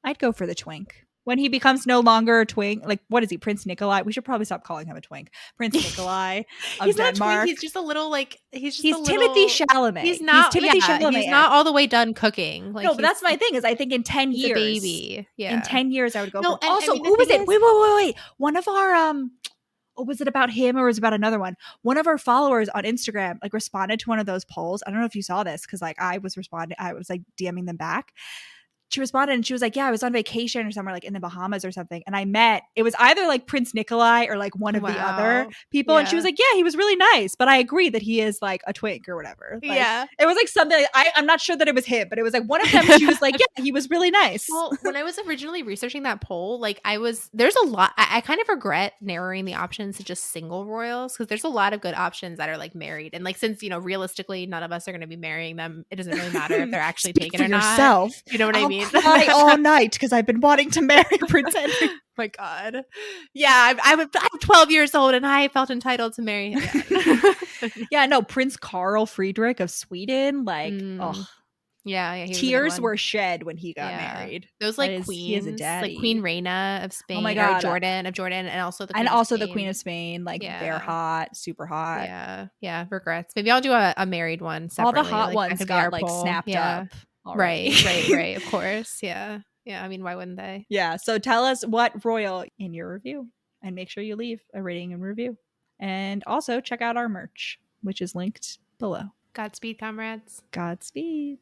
I'd go for the twink. When he becomes no longer a twink, like what is he, Prince Nikolai? We should probably stop calling him a twink. Prince Nikolai of he's Denmark. Not a twink, he's just a little like he's Timothy Chalamet. He's not Timothy Chalamet. He's not all the way done cooking. Like, no, but that's my thing. Is I think in 10 years, a baby. Yeah, in 10 years, I would go. No, for also, who was it? Wait. One of our was it about him or was it about another one? One of our followers on Instagram like responded to one of those polls. I don't know if you saw this because like I was like DMing them back. She responded and she was like, yeah, I was on vacation or somewhere like in the Bahamas or something. And it was either like Prince Nikolai or like one of the other people. Yeah. And she was like, yeah, he was really nice. But I agree that he is like a twink or whatever. Like, yeah. It was like something, I'm not sure that it was him, but it was like one of them. She was like, yeah, he was really nice. Well, when I was originally researching that poll, like there's a lot, I kind of regret narrowing the options to just single royals because there's a lot of good options that are like married. And like, since, realistically, none of us are going to be marrying them, it doesn't really matter if they're actually taken or not. Yourself. You know what I mean? Cry all night because I've been wanting to marry Prince Henry. Oh my God. Yeah, I'm 12 years old and I felt entitled to marry him. Yeah, no, Prince Carl Friedrich of Sweden. Like, yeah, tears were shed when he got married. Those like queens, he is a daddy. Like Queen Reina of Spain. Oh my God, Jordan, and also the Queen of Spain. Like they're hot, super hot. Yeah. Regrets. Maybe I'll do a married one separately. All the hot ones got like snapped up. Right. Of course. Yeah. I mean, why wouldn't they? Yeah. So tell us what royal in your review, and make sure you leave a rating and review, and also check out our merch, which is linked below. Godspeed, comrades. Godspeed.